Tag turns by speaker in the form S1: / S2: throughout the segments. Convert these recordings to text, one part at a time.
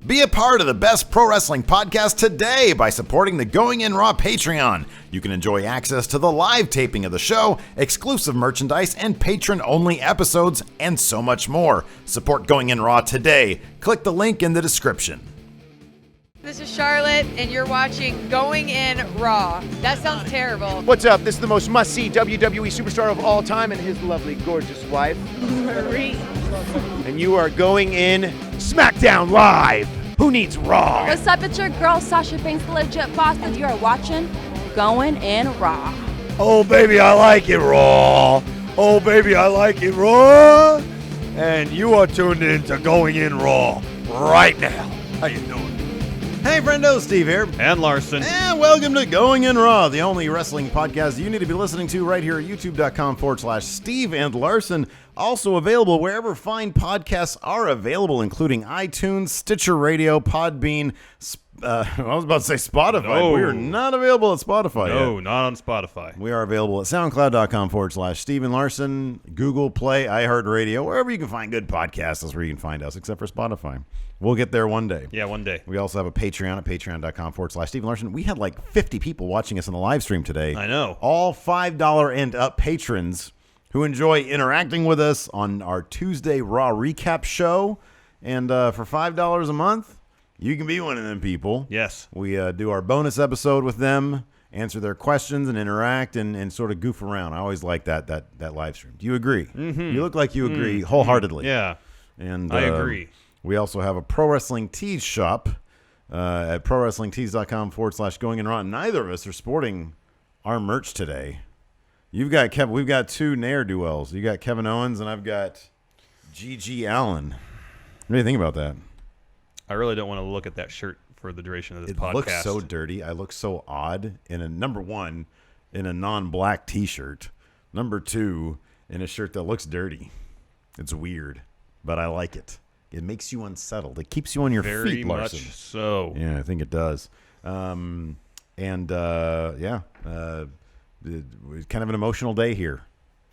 S1: Be a part of the best pro wrestling podcast today by supporting the Going In Raw Patreon. You can enjoy access to the live taping of the show, exclusive merchandise, and patron-only episodes, and so much more. Support Going In Raw today. Click the link in the description.
S2: This is Charlotte, and you're watching Going In Raw. That sounds terrible.
S3: What's up? This is the most must-see WWE superstar of all time and his lovely, gorgeous wife,
S2: Marie.
S3: and you are going in Smackdown Live. Who needs Raw?
S4: What's up? It's your girl, Sasha Banks, the legit boss, and you are watching Going In Raw.
S3: Oh, baby, I like it Raw. Oh, baby, I like it Raw. And you are tuned in to Going In Raw right now. How you doing?
S1: Hey, friendo, Steve here.
S5: And Larson.
S1: And welcome to Going In Raw, the only wrestling podcast you need to be listening to right here at youtube.com/Steve and Larson. Also available wherever fine podcasts are available, including iTunes, Stitcher Radio, Podbean, I was about to say Spotify.
S5: No.
S1: We are not available at Spotify
S5: No,
S1: yet.
S5: not on Spotify.
S1: We are available at soundcloud.com/Steve and Larson, Google Play, iHeartRadio, wherever you can find good podcasts. That's where you can find us, except for Spotify. We'll get there one day.
S5: Yeah, one day.
S1: We also have a Patreon at patreon.com/Steve and Larson. We had like 50 people watching us in the live stream today.
S5: I know.
S1: All $5 and up patrons who enjoy interacting with us on our Tuesday Raw recap show. And for $5 a month, you can be one of them people.
S5: Yes.
S1: We do our bonus episode with them, answer their questions, and interact and sort of goof around. I always like that live stream. Do you agree? Mm-hmm. You look like you agree wholeheartedly.
S5: Yeah,
S1: And
S5: I agree.
S1: We also have a Pro Wrestling Tees shop at prowrestlingtees.com/Going In Raw. Neither of us are sporting our merch today. You've got Kevin. We've got two ne'er-do-wells. You got Kevin Owens, and I've got G.G. Allen. What do you think about that?
S5: I really don't want to look at that shirt for the duration of this podcast.
S1: It looks so dirty. I look so odd in a number one in a non-black T-shirt. Number two in a shirt that looks dirty. It's weird, but I like it. It makes you unsettled. It keeps you on your
S5: Very
S1: feet, Larson.
S5: much so.
S1: Yeah, I think it does. It was kind of an emotional day here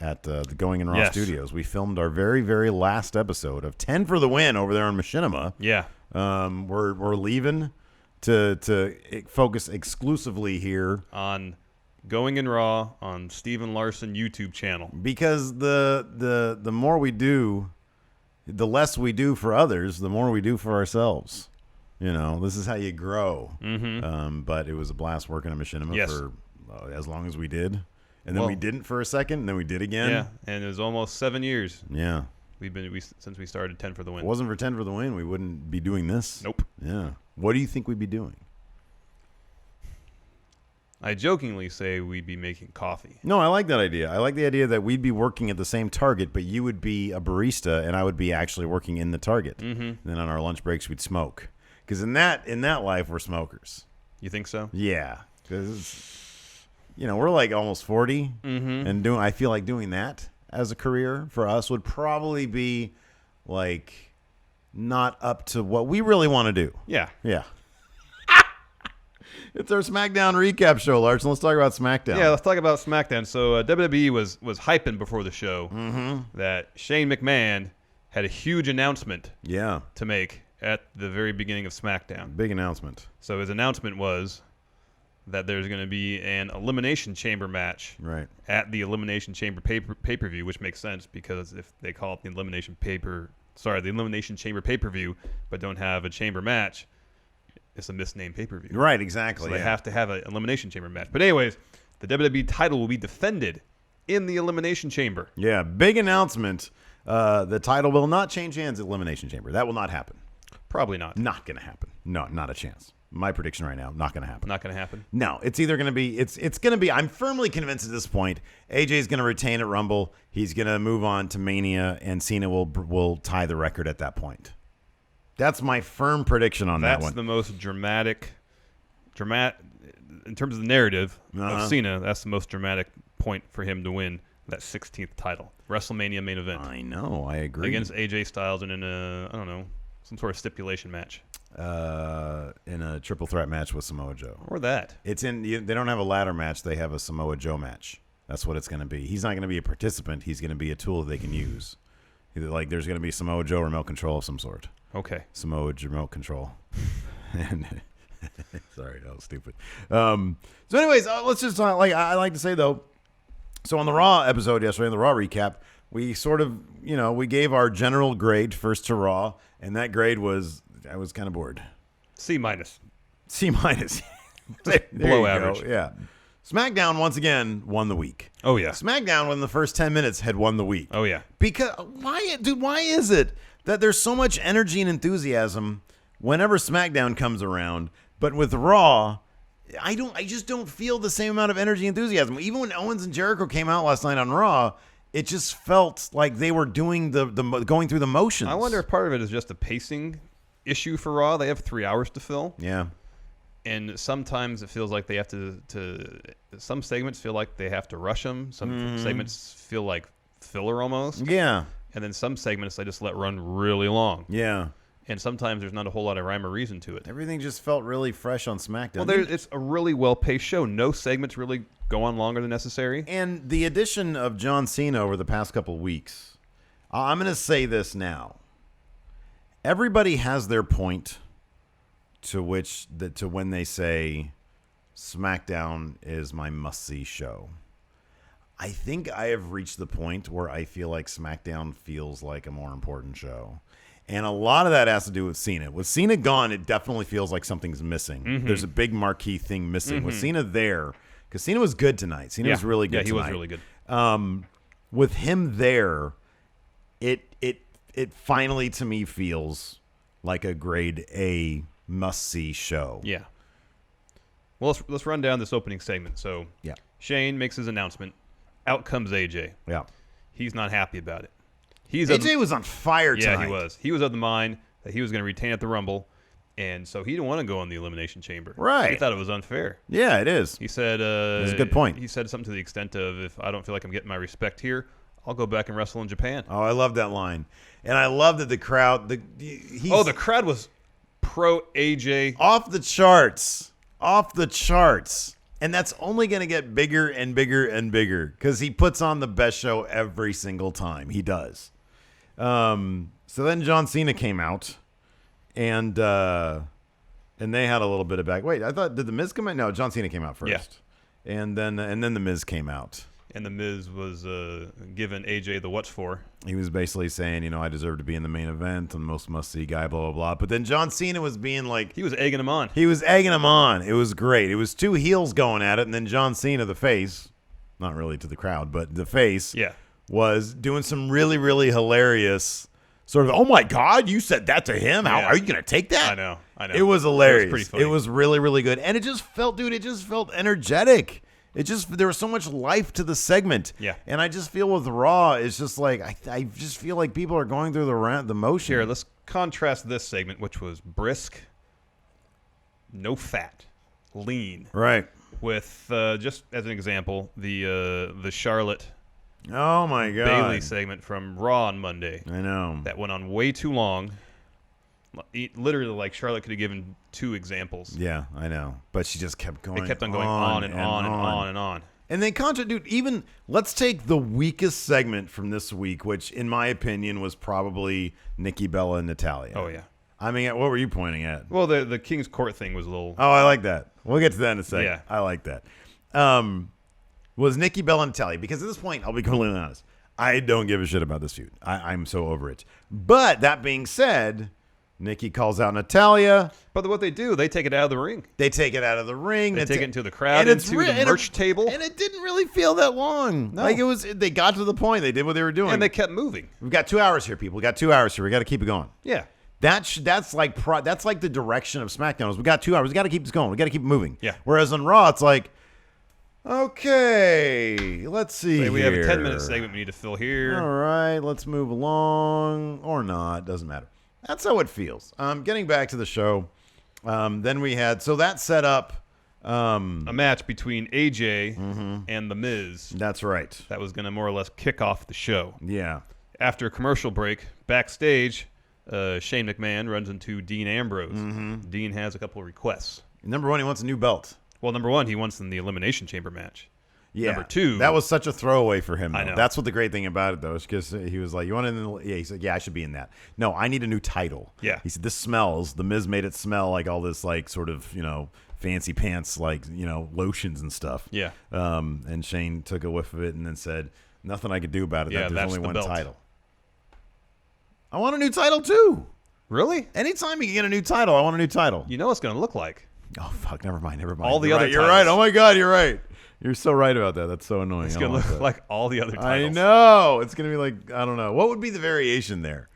S1: at the Going In Raw
S5: Yes.
S1: Studios. We filmed our very, very last episode of 10 for the Win over there in Machinima.
S5: Yeah.
S1: We're leaving to focus exclusively here
S5: On Going In Raw on Steve Larson YouTube channel.
S1: because the more we do, the less we do for others, the more we do for ourselves. You know, this is how you grow.
S5: Mm-hmm.
S1: But it was a blast working at Machinima
S5: Yes.
S1: for as long as we did. And then
S5: Well,
S1: we didn't for a second, and then we did again.
S5: Yeah, and it was almost 7 years
S1: Yeah.
S5: since we started 10 for the
S1: If
S5: Win.
S1: it wasn't for 10 for the Win, we wouldn't be doing this.
S5: Nope.
S1: Yeah. What do you think we'd be doing?
S5: I jokingly say we'd be making coffee.
S1: No, I like that idea. I like the idea that we'd be working at the same Target, but you would be a barista, and I would be actually working in the Target. Mm-hmm. And then on our lunch breaks, we'd smoke. Because in that life, we're smokers.
S5: You think so?
S1: Yeah. Because, we're like almost 40, and I feel like doing that as a career for us would probably be like not up to what we really want to do.
S5: Yeah.
S1: Yeah. It's our SmackDown recap show, Larson. Let's talk about SmackDown.
S5: Yeah, let's talk about SmackDown. So WWE was hyping before the show that Shane McMahon had a huge announcement
S1: Yeah.
S5: to make at the very beginning of SmackDown.
S1: Big announcement.
S5: So his announcement was that there's going to be an Elimination Chamber match
S1: Right.
S5: at the Elimination Chamber pay-per-view, which makes sense because if they call it the Elimination Chamber pay-per-view, but don't have a chamber match, it's a misnamed pay-per-view.
S1: Right, exactly.
S5: So they have to have an Elimination Chamber match. But anyways, the WWE title will be defended in the Elimination Chamber.
S1: Yeah, big announcement. The title will not change hands at Elimination Chamber. That will not happen.
S5: Probably not.
S1: Not going to happen. No, not a chance. My prediction right now, not going to happen.
S5: Not going to happen.
S1: No, it's either going to be, it's going to be, I'm firmly convinced at this point, AJ's going to retain at Rumble. He's going to move on to Mania, and Cena will tie the record at that point. That's my firm prediction on that one.
S5: That's the most dramatic, in terms of the narrative of Cena, that's the most dramatic point for him to win that 16th title. WrestleMania main event.
S1: I know, I agree.
S5: Against AJ Styles and in some sort of stipulation match.
S1: In a triple threat match with Samoa Joe.
S5: Or that.
S1: They don't have a ladder match. They have a Samoa Joe match. That's what it's going to be. He's not going to be a participant. He's going to be a tool they can use. Either like there's going to be Samoa Joe remote control of some sort.
S5: Okay.
S1: Samoa remote control. And sorry, that was stupid. So anyways, let's just talk, I like to say though. So on the Raw episode yesterday, in the Raw recap, we sort of, we gave our general grade first to Raw, and that grade was, I was kind of bored.
S5: C-.
S1: C-. There
S5: Below
S1: you
S5: average.
S1: go. Yeah. SmackDown once again won the week.
S5: Oh yeah.
S1: SmackDown within the first 10 minutes had won the week.
S5: Oh yeah.
S1: Because why is it that there's so much energy and enthusiasm whenever SmackDown comes around, but with Raw, I just don't feel the same amount of energy and enthusiasm. Even when Owens and Jericho came out last night on Raw, it just felt like they were doing the going through the motions.
S5: I wonder if part of it is just a pacing issue for Raw. They have 3 hours to fill.
S1: Yeah.
S5: And sometimes it feels like they have to some segments feel like they have to rush them. Some segments feel like filler almost.
S1: Yeah.
S5: And then some segments they just let run really long.
S1: Yeah.
S5: And sometimes there's not a whole lot of rhyme or reason to it.
S1: Everything just felt really fresh on SmackDown.
S5: Well, it's a really well-paced show. No segments really go on longer than necessary.
S1: And the addition of John Cena over the past couple of weeks, I'm going to say this now. Everybody has their point to when they say SmackDown is my must-see show. I think I have reached the point where I feel like SmackDown feels like a more important show. And a lot of that has to do with Cena. With Cena gone, it definitely feels like something's missing. Mm-hmm. There's a big marquee thing missing. Mm-hmm. With Cena there, because Cena was good tonight. Cena was really good tonight.
S5: Yeah, he was really good.
S1: With him there, it finally, to me, feels like a grade A must-see show.
S5: Yeah. Well, let's run down this opening segment. So
S1: yeah.
S5: Shane makes his announcement. Out comes AJ.
S1: Yeah.
S5: He's not happy about it.
S1: AJ was on fire tonight.
S5: Yeah, he was. He was of the mind that he was going to retain at the Rumble, and so he didn't want to go in the Elimination Chamber.
S1: Right.
S5: He thought it was unfair.
S1: Yeah, it is.
S5: He said...
S1: That's a good point.
S5: He said something to the extent of, if I don't feel like I'm getting my respect here, I'll go back and wrestle in Japan.
S1: Oh, I love that line. And I love that the crowd...
S5: the crowd was pro-AJ.
S1: Off the charts. Off the charts. And that's only going to get bigger and bigger and bigger because he puts on the best show every single time. He does. So then John Cena came out, and they had a little bit of back. Wait, I thought, did the Miz come out? No, John Cena came out first.
S5: Yeah.
S1: And then the Miz came out.
S5: And the Miz was giving AJ the what's for.
S1: He was basically saying, I deserve to be in the main event. I'm the most must-see guy, blah, blah, blah. But then John Cena was being like...
S5: He was egging him on.
S1: He was egging him on. It was great. It was two heels going at it, and then John Cena, the face, not really to the crowd, but the face, was doing some really, really hilarious sort of, oh, my God, you said that to him? How are you going to take that?
S5: I know.
S1: It was hilarious.
S5: It was pretty funny.
S1: It was really, really good. And it just felt energetic. There was so much life to the segment.
S5: Yeah.
S1: And I just feel with Raw, it's just like, I just feel like people are going through the motion.
S5: Here, let's contrast this segment, which was brisk, no fat, lean.
S1: Right.
S5: With, just as an example, the Charlotte
S1: oh my God.
S5: Bailey segment from Raw on Monday.
S1: I know.
S5: That went on way too long. Literally, like, Charlotte could have given 2 examples.
S1: Yeah, I know. But she just kept going.
S5: It kept on going on and on and on and on.
S1: And then, dude, let's take the weakest segment from this week, which, in my opinion, was probably Nikki Bella and Natalya.
S5: Oh, yeah.
S1: I mean, what were you pointing at?
S5: Well, the King's Court thing was a little...
S1: Oh, I like that. We'll get to that in a second.
S5: Yeah.
S1: I like that. Was Nikki Bella and Natalya. Because at this point, I'll be completely honest, I don't give a shit about this feud. I'm so over it. But that being said... Nikki calls out Natalya.
S5: But what they do, they take it out of the ring.
S1: They take it out of the ring.
S5: They take it into the crowd, into the merch table.
S1: And it didn't really feel that long.
S5: No.
S1: Like they got to the point. They did what they were doing.
S5: And they kept moving.
S1: We've got 2 hours here, people. We got 2 hours here. We got to keep it going.
S5: Yeah.
S1: That's like the direction of SmackDown. We got 2 hours. We got to keep this going. We got to keep it moving.
S5: Yeah.
S1: Whereas on Raw, it's like, okay, let's see.
S5: So we have a 10-minute segment we need to fill here.
S1: All right, let's move along or not. Doesn't matter. That's how it feels. Getting back to the show, then we had... So that set up...
S5: a match between AJ and The Miz.
S1: That's right.
S5: That was going to more or less kick off the show.
S1: Yeah.
S5: After a commercial break, backstage, Shane McMahon runs into Dean Ambrose. Mm-hmm. Dean has a couple of requests.
S1: Number one, he wants a new belt.
S5: Well, number one, he wants in the Elimination Chamber match.
S1: Yeah.
S5: Number 2.
S1: That was such a throwaway for him, though.
S5: I know.
S1: That's what the great thing about it, though, is because he was like, you want to, yeah, he said, yeah, I should be in that. No, I need a new title.
S5: Yeah.
S1: He said, this smells. The Miz made it smell like all this, like, sort of, fancy pants, like, lotions and stuff.
S5: Yeah.
S1: And Shane took a whiff of it and then said, nothing I could do about it.
S5: Yeah,
S1: that there's
S5: that's
S1: only
S5: the
S1: one
S5: belt.
S1: title. I want a new title, too.
S5: Really?
S1: Anytime you can get a new title, I want a new title.
S5: You know what it's going to look like.
S1: Oh, fuck, never mind.
S5: All the
S1: You're
S5: other
S1: right, You're
S5: titles.
S1: right. Oh, my God, you're right. You're so right about that. That's so annoying.
S5: It's
S1: I
S5: going
S1: don't
S5: to
S1: want
S5: look
S1: that.
S5: like all the other
S1: I
S5: titles.
S1: know. It's going to be like, I don't know. What would be the variation there?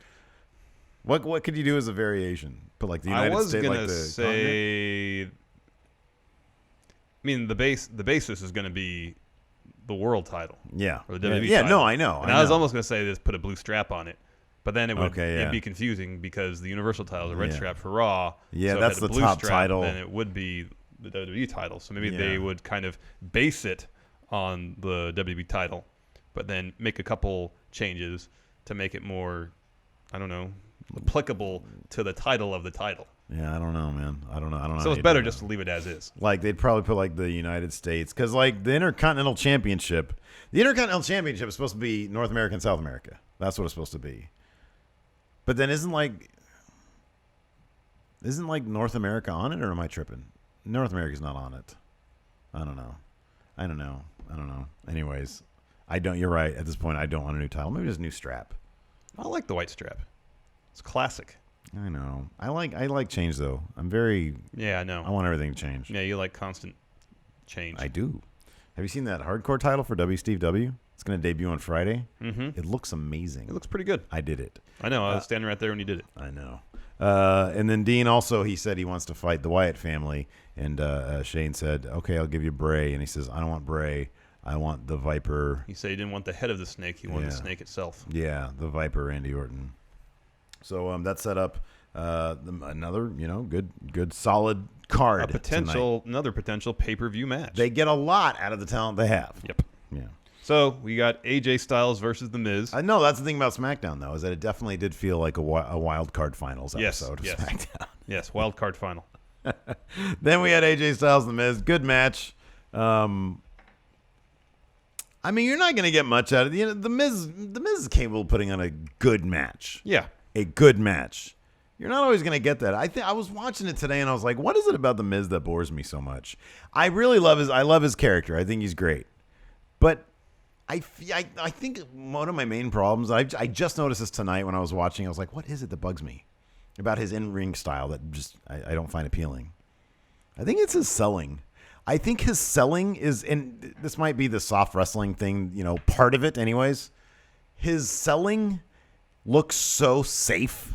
S1: What could you do as a variation? Put like the United States, like the
S5: say. I mean, the basis is going to be the world title.
S1: Yeah.
S5: Or the WWE
S1: Yeah,
S5: title.
S1: no, I know.
S5: And I was almost going to say this, put a blue strap on it. But then it'd be confusing because the Universal title is a red strap for Raw.
S1: Yeah,
S5: so
S1: that's
S5: if it had
S1: the
S5: a blue
S1: top
S5: strap,
S1: title.
S5: Then it would be the WWE title. So maybe
S1: Yeah.
S5: they would kind of base it on the WWE title, but then make a couple changes to make it more, I don't know, applicable to the title of the title.
S1: Yeah, I don't know, man. I don't know.
S5: So
S1: how
S5: it's
S1: you
S5: better
S1: do
S5: just
S1: that.
S5: to leave it as is.
S1: Like they'd probably put like the United States, because like the Intercontinental Championship is supposed to be North America and South America. That's what it's supposed to be. But then isn't like North America on it, or am I tripping? North America's not on it. I don't know. Anyways, you're right. At this point, I don't want a new title. Maybe just a new strap.
S5: I like the white strap. It's classic.
S1: I know. I like change though. I'm very.
S5: Yeah, I know.
S1: I want everything to change.
S5: Yeah, you like constant change.
S1: I do. Have you seen that hardcore title for Steve W? It's going to debut on Friday.
S5: Mm-hmm.
S1: It looks amazing.
S5: It looks pretty good.
S1: I did it.
S5: I know. I was standing right there when you did it.
S1: I know. And then Dean also, he said he wants to fight the Wyatt family. And Shane said, okay, I'll give you Bray. And he says, I don't want Bray. I want the Viper.
S5: He said he didn't want the head of the snake. He wanted the snake itself.
S1: Yeah, the Viper, Randy Orton. So that set up another, good solid card.
S5: Another potential pay-per-view match.
S1: They get a lot out of the talent they have.
S5: Yep.
S1: Yeah.
S5: So we got AJ Styles versus The Miz.
S1: I know that's the thing about SmackDown, though, is that it definitely did feel like a wild card finals episode of SmackDown.
S5: Yes, wild card final.
S1: Then we had AJ Styles and The Miz. Good match. I mean, you're not going to get much out of it. The Miz is capable of putting on a good match.
S5: Yeah.
S1: A good match. You're not always going to get that. I was watching it today and I was like, what is it about The Miz that bores me so much? I really love his character. I think he's great. But I think one of my main problems, I just noticed this tonight when I was watching, I was like, what is it that bugs me about his in-ring style that just I don't find appealing? I think it's his selling. I think his selling is, and this might be the soft wrestling thing, part of it anyways. His selling looks so safe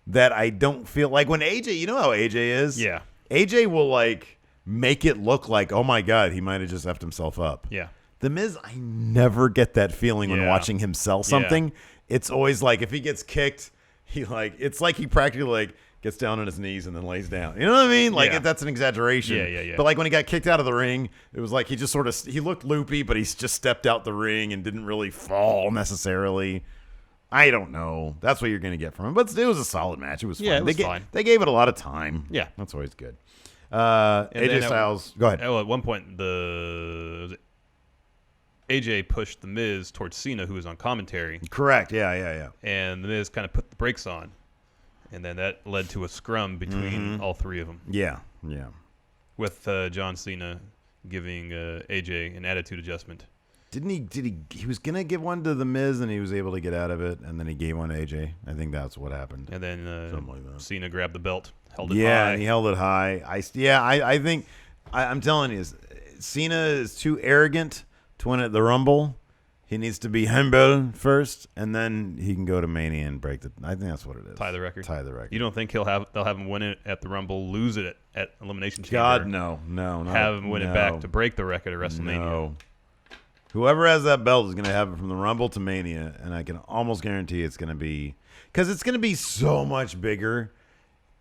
S1: that I don't feel like when AJ, you know how AJ is?
S5: Yeah.
S1: AJ will like make it look like, oh my God, he might have just effed himself up.
S5: Yeah.
S1: The Miz, I never get that feeling when watching him sell something. It's always like if he gets kicked, it's like he practically gets down on his knees and then lays down. You know what I mean? Like that's an exaggeration.
S5: Yeah.
S1: But like when he got kicked out of the ring, it was like he just sort of he looked loopy, but he's just stepped out the ring and didn't really fall necessarily. I don't know. That's what you're going to get from him. But it was a solid match. It was fun.
S5: It was fine.
S1: They gave it a lot of time.
S5: Yeah.
S1: That's always good. AJ Styles, go ahead.
S5: At one point, AJ pushed The Miz towards Cena, who was on commentary.
S1: Correct. Yeah.
S5: And The Miz kind of put the brakes on. And then that led to a scrum between all three of them.
S1: Yeah.
S5: With John Cena giving AJ an attitude adjustment.
S1: He was going to give one to The Miz and he was able to get out of it, and then he gave one to AJ. I think that's what happened.
S5: And then
S1: Something like that.
S5: Cena grabbed the belt, held it high.
S1: Yeah, and he held it high. I think, I'm telling you, Cena is too arrogant to win at the Rumble. He needs to be humble first, and then he can go to Mania and break I think that's what it is.
S5: Tie the record.
S1: You
S5: You don't think they'll have him win it at the Rumble, lose it at Elimination Chamber?
S1: God, no.
S5: Have him win it back to break the record at WrestleMania.
S1: No. Whoever has that belt is going to have it from the Rumble to Mania, and I can almost guarantee it's going to be, because it's going to be so much bigger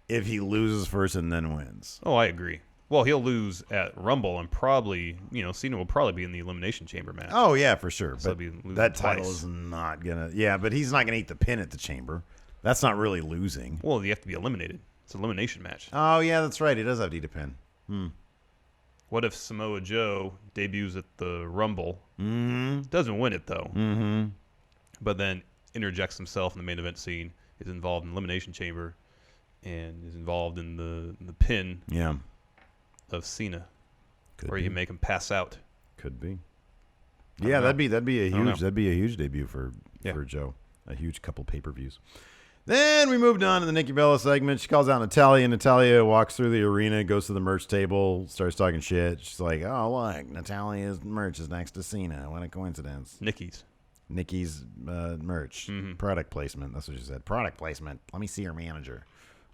S1: if he loses first and then wins.
S5: Oh, I agree. Well, he'll lose at Rumble, and probably, Cena will probably be in the Elimination Chamber match.
S1: Oh, yeah, for sure.
S5: So
S1: But
S5: he'll be losing
S1: that title
S5: twice.
S1: is not going to, yeah, but he's not going to eat the pin at the Chamber. That's not really losing.
S5: Well, you have to be eliminated. It's an elimination match.
S1: Oh, yeah, that's right. He does have to eat a pin.
S5: What if Samoa Joe debuts at the Rumble,
S1: Mm-hmm.
S5: doesn't win it though,
S1: Mm-hmm.
S5: but then interjects himself in the main event scene, is involved in the Elimination Chamber, and is involved in the pin
S1: Yeah.
S5: of Cena,
S1: Could
S5: or
S1: be.
S5: you can make him pass out.
S1: Could be.
S5: I
S1: Yeah,
S5: don't know.
S1: that'd be a
S5: don't know.
S1: huge debut for
S5: Yeah.
S1: Joe. A huge couple pay-per-views. Then we moved on to the Nikki Bella segment. She calls out Natalia. Natalia walks through the arena, goes to the merch table, starts talking shit. She's like, "Oh, look, Natalia's merch is next to Cena. What a coincidence."
S5: Nikki's.
S1: Nikki's merch.
S5: Mhm.
S1: Product placement. That's what she said. Product placement. Let me see your manager.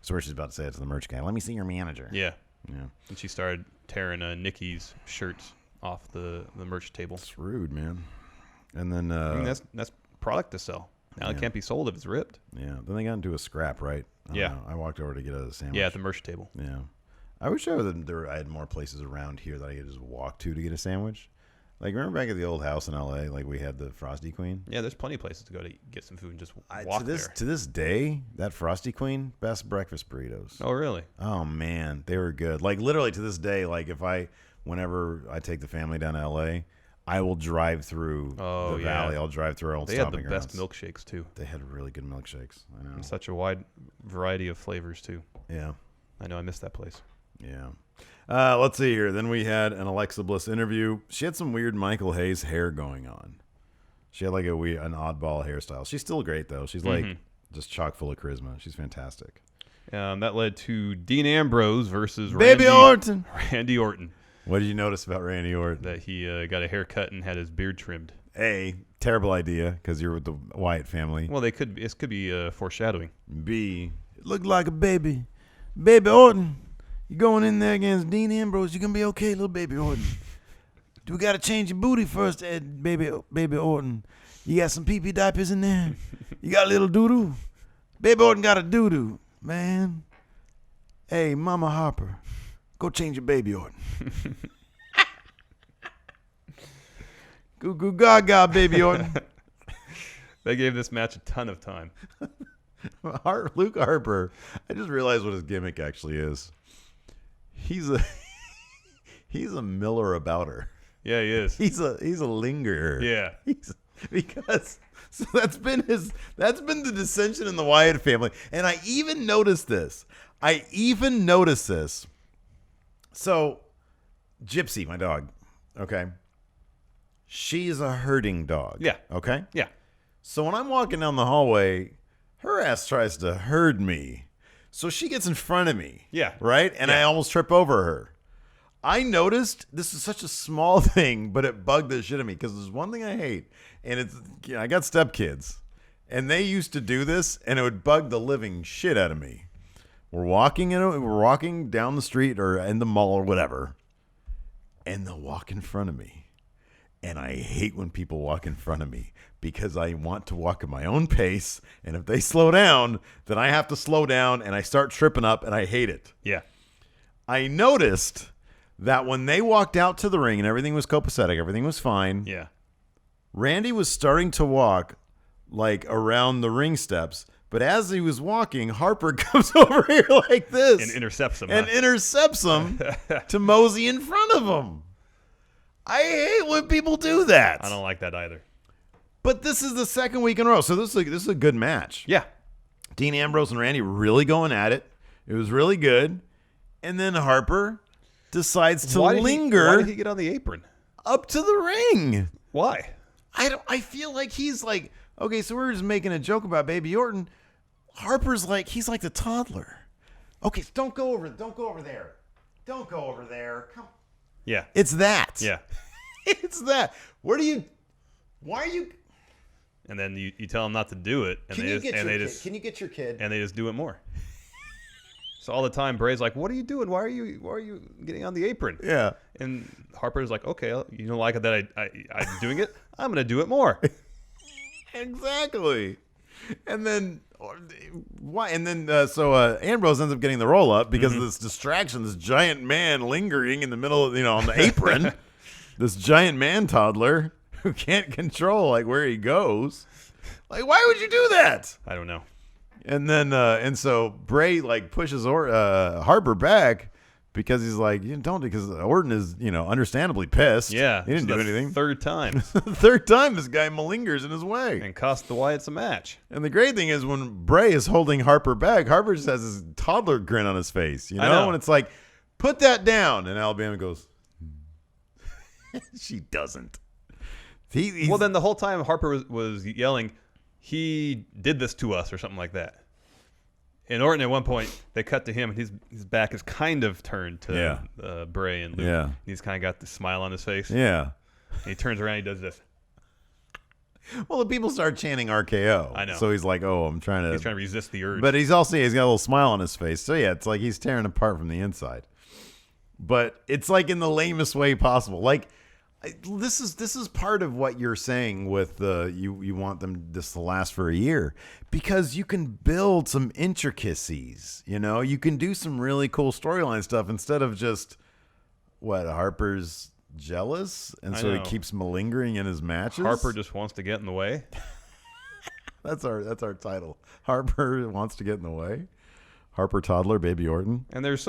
S1: That's what she's about to say it to the merch guy. Let me see your manager.
S5: Yeah.
S1: Yeah.
S5: And she started tearing Nikki's shirts off the merch table.
S1: It's rude, man. And then
S5: I mean, that's product to sell. Now it
S1: yeah.
S5: can't be sold if it's ripped.
S1: yeah, then they got into a scrap, right? I don't
S5: Yeah.
S1: know. I walked over to get a sandwich.
S5: Yeah, at the merch table.
S1: Yeah. I wish I had more places around here that I could just walk to get a sandwich. Like, remember back at the old house in L.A., like we had the Frosty Queen?
S5: Yeah, there's plenty of places to go to get some food and just
S1: To
S5: walk there.
S1: this day, that Frosty Queen, best breakfast burritos.
S5: Oh, really?
S1: Oh, man, they were good. Like, literally to this day, like whenever I take the family down to L.A., I will drive through
S5: Oh,
S1: the
S5: yeah.
S1: valley. I'll drive through our old
S5: They had the
S1: stomping
S5: best
S1: grounds.
S5: milkshakes, too.
S1: They had really good milkshakes. I know.
S5: And such a wide variety of flavors, too.
S1: Yeah.
S5: I know I missed that place.
S1: Yeah. Let's see here. Then we had an Alexa Bliss interview. She had some weird Michael Hayes hair going on. She had like an oddball hairstyle. She's still great though. She's like just chock full of charisma. She's fantastic.
S5: That led to Dean Ambrose versus
S1: Baby Orton.
S5: Randy Orton.
S1: What did you notice about Randy Orton?
S5: That he got a haircut and had his beard trimmed.
S1: A, terrible idea because you're with the Wyatt family.
S5: Well, this could be foreshadowing.
S1: B, it looked like a baby. Baby Orton. You're going in there against Dean Ambrose. You're going to be okay, little baby Orton. We got to change your booty first, baby Orton. You got some pee-pee diapers in there? You got a little doo-doo? Baby Orton got a doo-doo, man. Hey, Mama Harper, go change your baby Orton. Goo goo gaga, baby Orton.
S5: They gave this match a ton of time.
S1: Luke Harper, I just realized what his gimmick actually is. He's a miller abouter.
S5: Yeah, he is.
S1: He's a lingerer.
S5: Yeah.
S1: So that's been the dissension in the Wyatt family. And I even noticed this. So Gypsy, my dog, okay? She is a herding dog.
S5: Yeah.
S1: Okay?
S5: Yeah.
S1: So when I'm walking down the hallway, her ass tries to herd me. So she gets in front of me.
S5: Yeah.
S1: Right? And I almost trip over her. I noticed this is such a small thing, but it bugged the shit out of me because there's one thing I hate. And it's, I got stepkids. And they used to do this, and it would bug the living shit out of me. We're walking down the street or in the mall or whatever, and they'll walk in front of me. And I hate when people walk in front of me because I want to walk at my own pace. And if they slow down, then I have to slow down and I start tripping up and I hate it.
S5: Yeah.
S1: I noticed that when they walked out to the ring and everything was copacetic, everything was fine.
S5: Yeah.
S1: Randy was starting to walk like around the ring steps. But as he was walking, Harper comes over here like this.
S5: And intercepts him.
S1: And intercepts him to mosey in front of him. I hate when people do that.
S5: I don't like that either.
S1: But this is the second week in a row, so this is a good match.
S5: Yeah.
S1: Dean Ambrose and Randy really going at it. It was really good. And then Harper decides to linger
S5: Why did he get on the apron?
S1: up to the ring.
S5: Why?
S1: I feel like he's like, okay, so we're just making a joke about Baby Orton. Harper's like, he's like the toddler. Okay, so don't go over there. Don't go over there. Come.
S5: Yeah.
S1: It's that.
S5: Yeah.
S1: It's that. Why are you?
S5: And then you tell them not to do it, and
S1: Can
S5: they
S1: you
S5: just
S1: get
S5: and
S1: your
S5: they
S1: kid?
S5: just
S1: Can you get your kid?
S5: and they just do it more. So all the time, Bray's like, "What are you doing? Why are you getting on the apron?"
S1: Yeah.
S5: And Harper's like, "Okay, you don't like it that I'm doing it. I'm gonna do it more."
S1: Exactly. And then why? And then so Ambrose ends up getting the roll up because of this distraction. This giant man lingering in the middle of on the apron. This giant man toddler who can't control like where he goes. Like, why would you do that?
S5: I don't know.
S1: And then and so Bray like pushes Harper back because he's like, you don't, because Orton is, understandably pissed.
S5: Yeah.
S1: He didn't do
S5: the
S1: anything.
S5: Third time.
S1: Third time this guy malingers in his way.
S5: And cost the Wyatts a match.
S1: And the great thing is when Bray is holding Harper back, Harper just has this toddler grin on his face,
S5: I know.
S1: And it's like, put that down. And Alabama goes, she doesn't.
S5: Well, then the whole time Harper was yelling, he did this to us or something like that. And Orton, at one point, they cut to him, and his back is kind of turned to Bray and Luke.
S1: Yeah.
S5: And he's kind of got the smile on his face.
S1: Yeah.
S5: And he turns around, and he does this.
S1: Well, the people start chanting RKO.
S5: I know.
S1: So he's like, he's trying to
S5: resist the urge.
S1: But he's got a little smile on his face. So yeah, it's like he's tearing apart from the inside. But it's like in the lamest way possible. Like this is part of what you're saying with you want this to last for a year, because you can build some intricacies. You can do some really cool storyline stuff instead of just Harper's jealous and so he keeps malingering in his matches.
S5: Harper just wants to get in the way.
S1: That's our title. Harper wants to get in the way. Harper toddler, baby Orton.
S5: And there's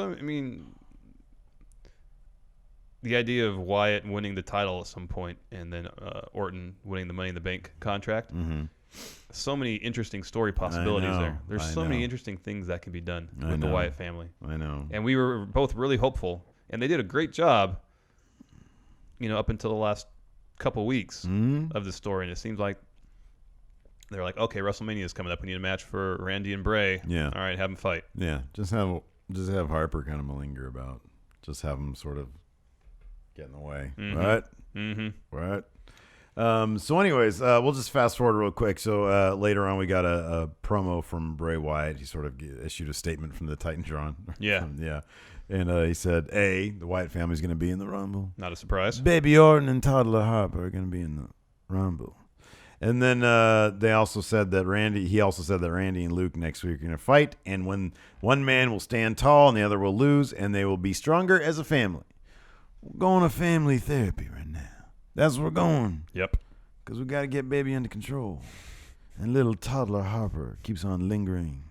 S5: the idea of Wyatt winning the title at some point and then Orton winning the Money in the Bank contract.
S1: Mm-hmm.
S5: So many interesting story possibilities there. There's so many interesting things that can be done with the Wyatt family.
S1: I know.
S5: And we were both really hopeful, and they did a great job, up until the last couple weeks of the story. And it seems like they're like, okay, WrestleMania is coming up. We need a match for Randy and Bray.
S1: Yeah.
S5: All right, have them fight.
S1: Yeah. Just have Harper kind of malinger about. Just have him sort of get in the way.
S5: Mm-hmm.
S1: Right?
S5: Mm-hmm.
S1: Right. So anyways, we'll just fast forward real quick. So later on, we got a promo from Bray Wyatt. He sort of issued a statement from the Titantron.
S5: Yeah.
S1: Yeah. And he said, the Wyatt family's going to be in the Rumble.
S5: Not a surprise.
S1: Baby Orton and toddler Harper are going to be in the Rumble. And then he also said that Randy and Luke next week are going to fight. And when one man will stand tall and the other will lose, and they will be stronger as a family. We're going to family therapy right now. That's where we're going.
S5: Yep.
S1: Because we got to get baby under control. And little toddler Harper keeps on lingering,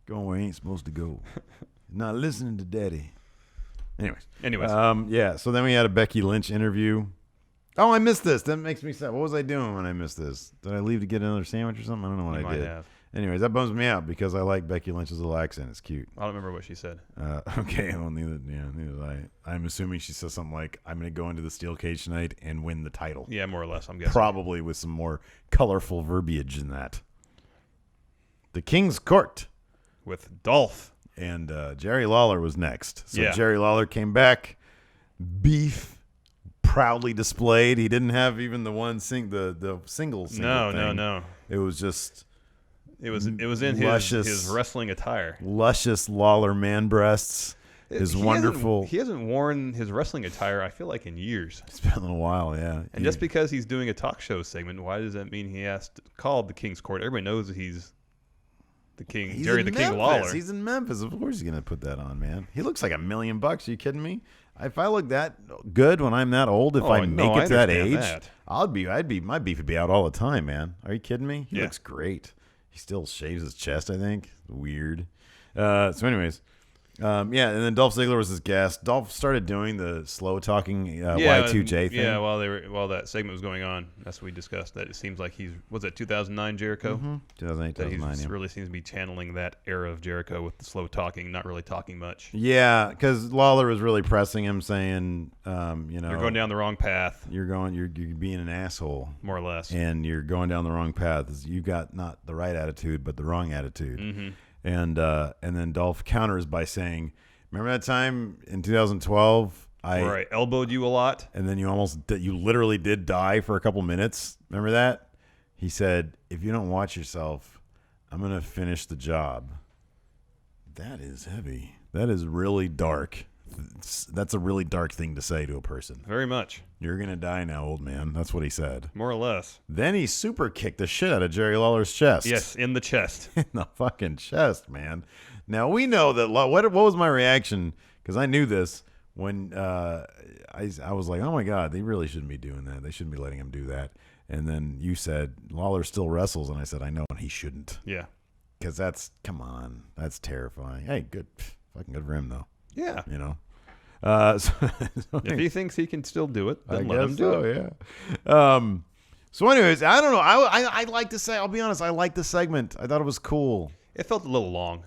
S1: going where he ain't supposed to go. Not listening to daddy. Anyways. Yeah. So then we had a Becky Lynch interview. Oh, I missed this. That makes me sad. What was I doing when I missed this? Did I leave to get another sandwich or something? I don't know what I did.
S5: Have.
S1: Anyways, that bums me out because I like Becky Lynch's little accent. It's cute.
S5: I don't remember what she said.
S1: Okay. Well, neither did I. I'm assuming she says something like, I'm going to go into the steel cage tonight and win the title.
S5: Yeah, more or less, I'm guessing.
S1: Probably with some more colorful verbiage in that. The King's Court.
S5: With Dolph.
S1: And Jerry Lawler was next. So
S5: yeah.
S1: Jerry Lawler came back. Beef proudly displayed. He didn't have even the single thing.
S5: No.
S1: It was just...
S5: It was in his wrestling attire.
S1: Luscious Lawler man breasts. He hasn't
S5: worn his wrestling attire, I feel like, in years.
S1: It's been a little while, yeah.
S5: And just because he's doing a talk show segment, why does that mean he has to call the King's Court? Everybody knows that he's the King, Jerry the King Lawler.
S1: He's in Memphis. Of course he's going to put that on, man. He looks like $1 million. Are you kidding me? If I look that good when I'm that old, if I make it to that age, my beef would be out all the time, man. Are you kidding me? He looks great. He still shaves his chest, I think. Weird. So anyways, and then Dolph Ziggler was his guest. Dolph started doing the slow talking Y2J thing.
S5: Yeah, while that segment was going on, that's what we discussed. That it seems like was it 2009 Jericho?
S1: Mm-hmm. 2008, 2009.
S5: He really seems to be channeling that era of Jericho with the slow talking, not really talking much.
S1: Yeah, because Lawler was really pressing him, saying, you're
S5: going down the wrong path.
S1: You're being an asshole,
S5: more or less,
S1: and you're going down the wrong path. You've got not the right attitude, but the wrong attitude.
S5: Mm-hmm.
S1: And then Dolph counters by saying, remember that time in 2012
S5: where I elbowed you a lot?
S1: And then you literally did die for a couple minutes. Remember that? He said, if you don't watch yourself, I'm going to finish the job. That is heavy. That is really dark. That's a really dark thing to say to a person.
S5: Very much.
S1: You're going to die now, old man. That's what he said.
S5: More or less.
S1: Then he super kicked the shit out of Jerry Lawler's chest.
S5: Yes, in the chest.
S1: In the fucking chest, man. Now, we know that... What was my reaction? Because I knew this when I was like, oh, my God, they really shouldn't be doing that. They shouldn't be letting him do that. And then you said, Lawler still wrestles. And I said, I know, and he shouldn't.
S5: Yeah.
S1: Because come on. That's terrifying. Hey, good. Fucking good for him, though.
S5: Yeah.
S1: You know.
S5: If he thinks he can still do it, then
S1: I
S5: let him
S1: guess
S5: do
S1: so,
S5: it.
S1: yeah. So anyways, I don't know. I like to say, I'll be honest, I like the segment. I thought it was cool.
S5: It felt a little long.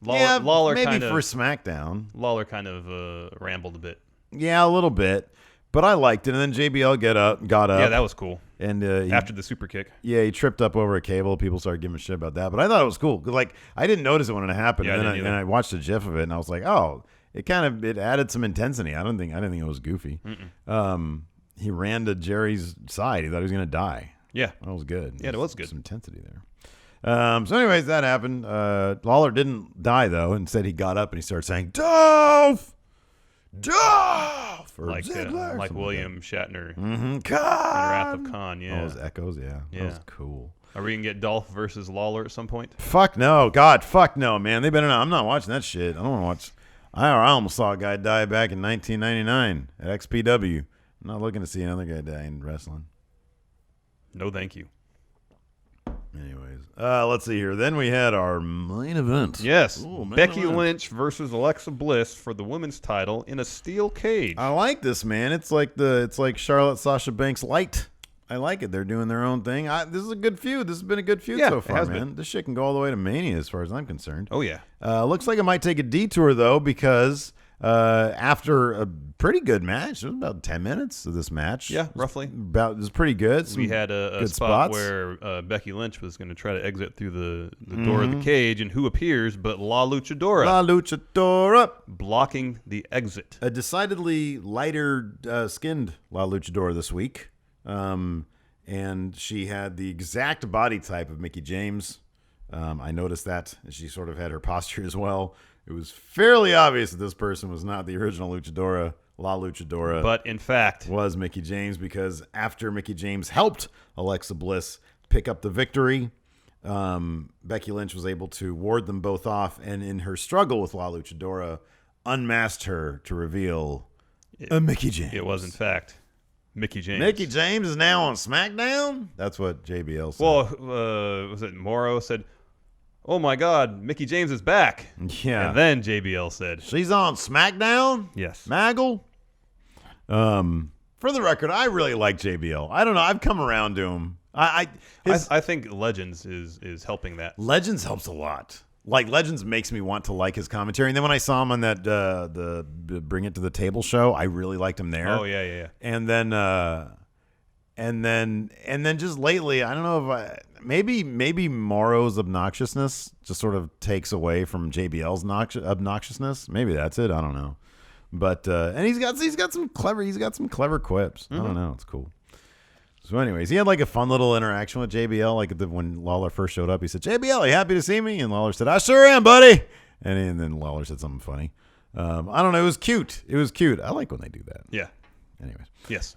S1: Lawler maybe
S5: kind of,
S1: for SmackDown.
S5: Lawler kind of rambled a bit.
S1: Yeah, a little bit. But I liked it. And then JBL got up.
S5: Yeah, that was cool.
S1: And
S5: after the super kick.
S1: Yeah, he tripped up over a cable. People started giving a shit about that. But I thought it was cool. 'Cause, like, I didn't notice it when it happened.
S5: Yeah,
S1: and
S5: I
S1: then
S5: didn't
S1: and
S5: either.
S1: I watched a GIF of it, and I was like, oh, it added some intensity. I didn't think it was goofy. He ran to Jerry's side. He thought he was going to die.
S5: Yeah.
S1: That was good.
S5: Yeah, it was good.
S1: Some intensity there. So anyways, that happened. Lawler didn't die, though. Instead, he got up and he started saying, Dolph! Or
S5: Like
S1: Ziggler,
S5: like
S1: something
S5: William Shatner in
S1: like that.
S5: Wrath
S1: Khan!
S5: of Khan.
S1: All
S5: Yeah.
S1: those echoes, yeah. That was cool.
S5: Are we going to get Dolph versus Lawler at some point?
S1: Fuck no. God, fuck no, man. They better not. I'm not watching that shit. I don't want to watch. I almost saw a guy die back in 1999 at XPW. I'm not looking to see another guy die in wrestling.
S5: No, thank you.
S1: Anyways, let's see here. Then we had our main event.
S5: Yes.
S1: Ooh, main
S5: Becky
S1: event.
S5: Lynch versus Alexa Bliss for the women's title in a steel cage.
S1: I like this, man. It's like Charlotte Sasha Banks light. I like it. They're doing their own thing. This is a good feud. This has been a good feud
S5: Yeah,
S1: so
S5: it
S1: far,
S5: has
S1: man.
S5: been.
S1: This shit can go all the way to Mania as far as I'm concerned.
S5: Oh, yeah.
S1: Looks like it might take a detour, though, because after a pretty good match, it was about 10 minutes of this match.
S5: Yeah, roughly.
S1: It was pretty good.
S5: We had a
S1: good
S5: spot
S1: spots.
S5: where Becky Lynch was going to try to exit through the door of the cage, and who appears but La Luchadora
S1: La Luchadora.
S5: blocking the exit.
S1: A decidedly lighter skinned La Luchadora this week. And she had the exact body type of Mickie James. I noticed that. And she sort of had her posture as well. It was fairly obvious that this person was not the original Luchadora. La Luchadora
S5: But in fact,
S1: was Mickie James, because after Mickie James helped Alexa Bliss pick up the victory, Becky Lynch was able to ward them both off, and in her struggle with La Luchadora, unmasked her to reveal a Mickie James.
S5: it was in fact Mickie James.
S1: Mickie James is now on SmackDown? That's what JBL said.
S5: Well, was it Morrow said, "Oh my God, Mickie James is back."
S1: Yeah.
S5: And then JBL said,
S1: She's on SmackDown?
S5: "Yes."
S1: Maggle? For the record, I really like JBL. I don't know. I've come around to him.
S5: I think Legends is helping that.
S1: Legends helps a lot. Like, Legends makes me want to like his commentary. And then when I saw him on that the Bring It to the Table show, I really liked him there.
S5: Oh yeah.
S1: And then just lately, I don't know if maybe Morrow's obnoxiousness just sort of takes away from JBL's obnoxiousness. Maybe that's it. I don't know. But and he's got some clever quips. I don't know. It's cool. So anyways, he had like a fun little interaction with JBL. Like when Lawler first showed up, he said, "JBL, are you happy to see me?" And Lawler said, "I sure am, buddy." And then Lawler said something funny. I don't know. It was cute. I like when they do that.
S5: Yeah.
S1: Anyways.
S5: Yes.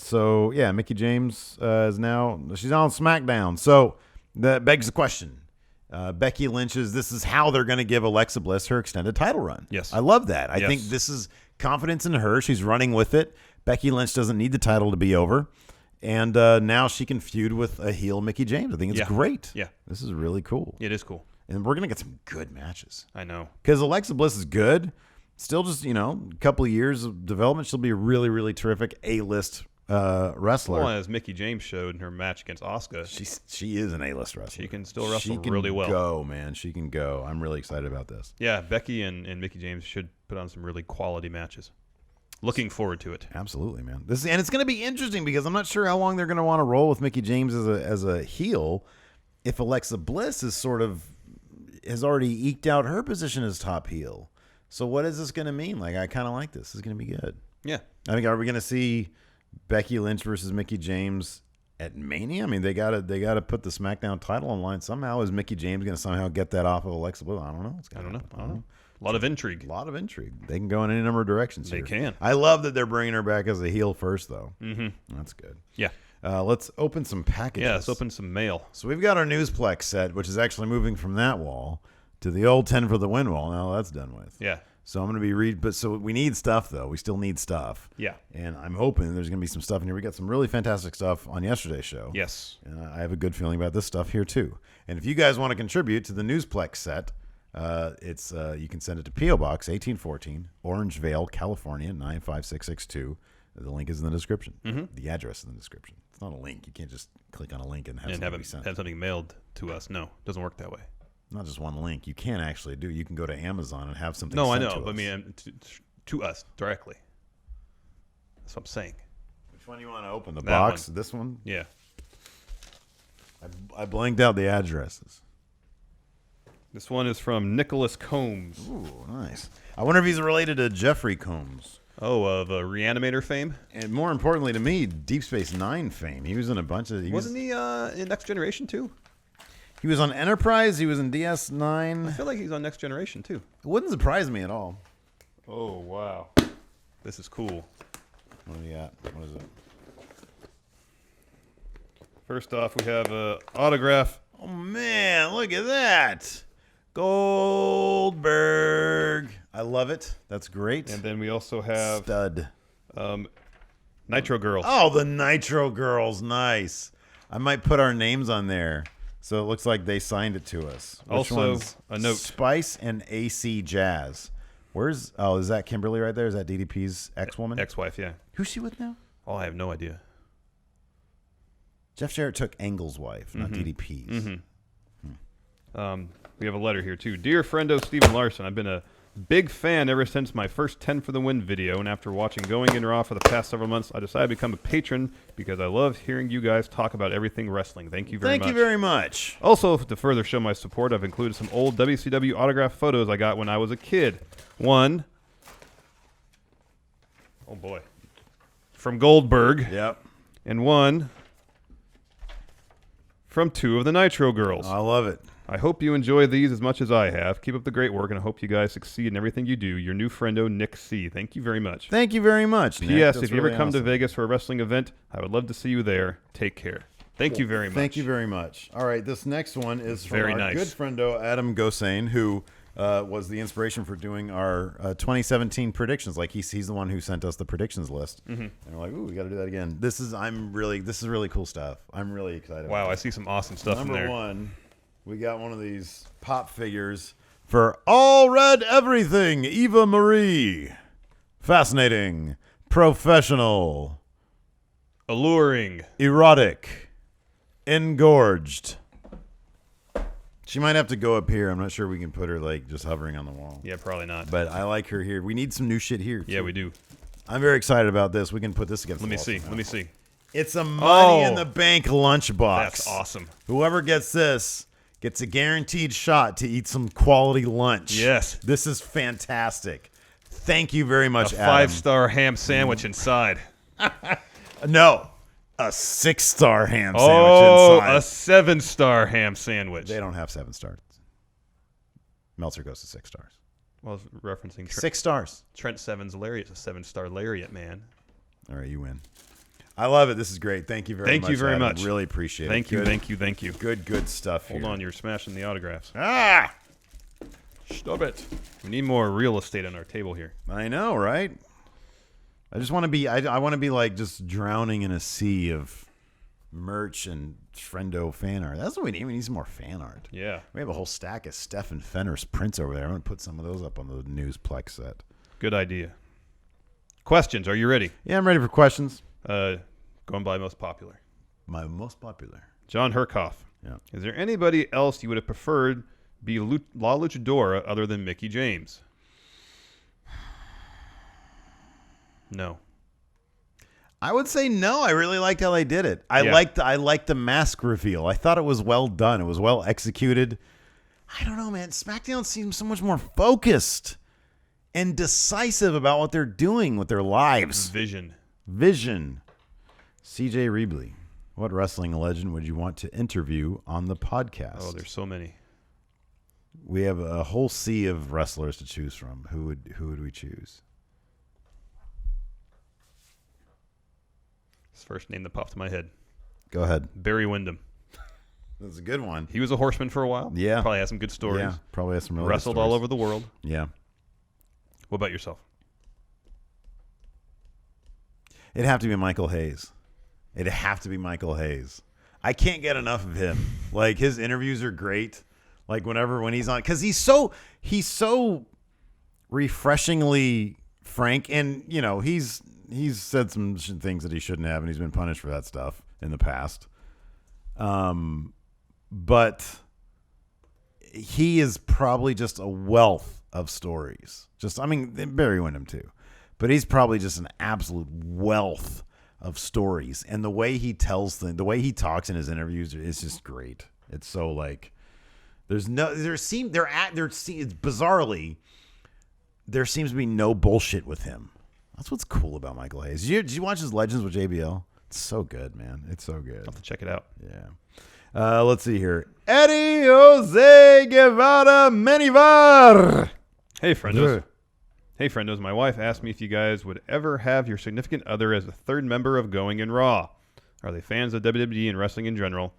S1: So yeah, Mickie James she's on SmackDown. So that begs the question. Becky Lynch's, this is how they're going to give Alexa Bliss her extended title run.
S5: Yes.
S1: I love that. I
S5: Yes.
S1: think this is confidence in her. She's running with it. Becky Lynch doesn't need the title to be over. And now she can feud with a heel Mickie James. I think it's great.
S5: Yeah.
S1: This is really cool.
S5: It is cool.
S1: And we're going to get some good matches.
S5: I know.
S1: Because Alexa Bliss is good. Still just, a couple of years of development. She'll be a really, really terrific A-list wrestler.
S5: Well, as Mickie James showed in her match against Asuka,
S1: She is an A-list wrestler.
S5: she can still wrestle
S1: She can
S5: really well.
S1: go, man. She can go. I'm really excited about this.
S5: Yeah, Becky and Mickie James should put on some really quality matches. Looking forward to it.
S1: Absolutely, man. And it's going to be interesting because I'm not sure how long they're going to want to roll with Mickie James as a heel. If Alexa Bliss is has already eked out her position as top heel. So what is this going to mean? Like, I kind of like this. This is going to be good.
S5: Yeah.
S1: I think, are we going to see Becky Lynch versus Mickie James at Mania? I mean, they gotta put the SmackDown title on line somehow. Is Mickie James going to somehow get that off of Alexa Bliss? I don't know.
S5: I don't know. A lot of intrigue.
S1: A lot of intrigue. They can go in any number of directions.
S5: They
S1: here.
S5: can.
S1: I love that they're bringing her back as a heel first, though.
S5: Mm-hmm.
S1: That's good.
S5: Yeah.
S1: Let's open some packages.
S5: Yeah, let's open some mail.
S1: So we've got our Newsplex set, which is actually moving from that wall to the old 10 for the win wall. Now that's done with.
S5: Yeah.
S1: So I'm going to be so we need stuff, though. We still need stuff.
S5: Yeah.
S1: And I'm hoping there's going to be some stuff in here. We got some really fantastic stuff on yesterday's show.
S5: Yes.
S1: And I have a good feeling about this stuff here, too. And if you guys want to contribute to the Newsplex set, It's you can send it to P.O. Box 1814, Orangevale, California 95662. The link is in the description. The address is in the description. It's not a link. You can't just click on a link and have something be sent.
S5: Have something mailed to us. No, doesn't work that way.
S1: Not just one link. You can actually do. You can go to Amazon and have something.
S5: No, I
S1: sent
S5: know,
S1: to
S5: but I
S1: us.
S5: mean to us directly. That's what I'm saying.
S1: Which one do you want to open? The
S5: That
S1: box?
S5: one.
S1: This one?
S5: Yeah.
S1: I blanked out the addresses.
S5: This one is from Nicholas Combs.
S1: Ooh, nice. I wonder if he's related to Jeffrey Combs.
S5: Oh, of Reanimator fame?
S1: And more importantly to me, Deep Space Nine fame. He was in a bunch of...
S5: Wasn't he in Next Generation too?
S1: He was on Enterprise. He was in
S5: I
S1: DS9.
S5: feel like he's on Next Generation too.
S1: It wouldn't surprise me at all.
S5: Oh, wow. This is cool.
S1: What do we got? What is it?
S5: First off, we have an autograph.
S1: Oh, man. Look at that. Goldberg. I love it. That's great.
S5: And then we also have
S1: Stud.
S5: Nitro Girls.
S1: Oh, the Nitro Girls. Nice. I might put our names on there. So it looks like they signed it to us. Which
S5: Also,
S1: one's
S5: a note.
S1: Spice and AC Jazz. Where's... Oh, is that Kimberly right there? Is that DDP's ex-woman?
S5: Ex-wife, yeah.
S1: Who's she with now?
S5: Oh, I have no idea.
S1: Jeff Jarrett took Engel's wife, not DDP's.
S5: We have a letter here, too. Dear friendo Stephen Larson, I've been a big fan ever since my first 10 for the Win video, and after watching Going in Raw for the past several months, I decided to become a patron because I love hearing you guys talk about everything wrestling. Thank you very much.
S1: Thank you very much.
S5: Also, to further show my support, I've included some old WCW autograph photos I got when I was a kid. One, oh boy, from Goldberg,
S1: Yep.
S5: and one from two of the Nitro Girls.
S1: I love it.
S5: I hope you enjoy these as much as I have. Keep up the great work, and I hope you guys succeed in everything you do. Your new friendo, Nick C. Thank you very much.
S1: Thank you very much, Nick.
S5: P.S.
S1: That's
S5: If you ever
S1: really
S5: come to
S1: awesome.
S5: Vegas for a wrestling event, I would love to see you there. Take care. Thank you very much.
S1: Thank you very much. All right, this next one is from
S5: Very
S1: our
S5: nice.
S1: good friendo Adam Gosane, who was the inspiration for doing our 2017 predictions. Like he's the one who sent us the predictions list, and we're like, ooh, we got to do that again. This is really cool stuff. I'm really excited.
S5: Wow,
S1: about
S5: I see some awesome stuff in
S1: Number
S5: there.
S1: one, we got one of these pop figures for All Red Everything, Eva Marie. Fascinating, professional,
S5: Alluring.
S1: erotic, engorged. She might have to go up here. I'm not sure we can put her like just hovering on the wall.
S5: Yeah, probably not.
S1: But I like her here. We need some new shit here.
S5: Yeah,
S1: too.
S5: we do.
S1: I'm very excited about this. We can put this against
S5: Let
S1: the
S5: me
S1: wall
S5: see.
S1: somehow.
S5: Let me see.
S1: It's a Money in
S5: Oh.
S1: the Bank lunchbox.
S5: That's awesome.
S1: Whoever gets this gets a guaranteed shot to eat some quality lunch.
S5: Yes.
S1: This is fantastic. Thank you very much,
S5: A
S1: Adam.
S5: 5-star ham sandwich inside.
S1: No, a 6-star ham
S5: Oh,
S1: sandwich inside.
S5: a 7-star ham sandwich.
S1: They don't have 7 stars. Meltzer goes to 6 stars.
S5: Well, I was referencing
S1: 6 stars.
S5: Trent Seven's Lariat. It's a 7-star Lariat, man.
S1: All right, you win. I love it. This is great. Thank you very much.
S5: Thank you very
S1: Adam.
S5: much.
S1: Really appreciate
S5: Thank
S1: it.
S5: you,
S1: Good-
S5: thank you, thank you.
S1: Good stuff here.
S5: Hold on, you're smashing the autographs.
S1: Ah!
S5: Stop it. We need more real estate on our table here.
S1: I know, right? I just want to be. I want to be like just drowning in a sea of merch and friendo fan art. That's what we need. We need some more fan art.
S5: Yeah.
S1: We have a whole stack of Stephen Fenner's prints over there. I'm gonna put some of those up on the Newsplex set.
S5: Good idea. Questions. Are you ready?
S1: Yeah, I'm ready for questions.
S5: Going by most popular.
S1: My most popular.
S5: John Herkoff.
S1: Yeah.
S5: Is there anybody else you would have preferred be La Luchadora other than Mickey James? No.
S1: I would say no. I really liked how they did it. I
S5: Yeah.
S1: liked the mask reveal. I thought it was well done. It was well executed. I don't know, man. SmackDown seems so much more focused and decisive about what they're doing with their lives.
S5: Vision.
S1: CJ Rebley, what wrestling legend would you want to interview on the podcast?
S5: Oh, there's so many.
S1: We have a whole sea of wrestlers to choose from. Who would we choose?
S5: It's the first name that popped in my head.
S1: Go ahead.
S5: Barry Windham.
S1: That's a good one.
S5: He was a horseman for a while.
S1: Yeah.
S5: Probably has some good stories.
S1: Yeah, probably has some really
S5: Wrestled
S1: good
S5: all
S1: stories.
S5: over the world.
S1: Yeah.
S5: What about yourself?
S1: It'd have to be Michael Hayes. I can't get enough of him. Like, his interviews are great. Like when he's on, because he's so refreshingly frank, and he's said some things that he shouldn't have, and he's been punished for that stuff in the past. But he is probably just a wealth of stories. Barry Windham too, but he's probably just an absolute wealth of stories, and the way he tells things, the way he talks in his interviews is just great. It's so like bizarrely there seems to be no bullshit with him. That's what's cool about Michael Hayes. Did you watch his Legends with JBL? It's so good, man. It's so good.
S5: I'll have to check it out.
S1: Yeah. Let's see here. Eddie Jose Guevara Menivar.
S5: Hey, friendos. Hey, friendos. My wife asked me if you guys would ever have your significant other as a third member of Going in Raw. Are they fans of WWE and wrestling in general?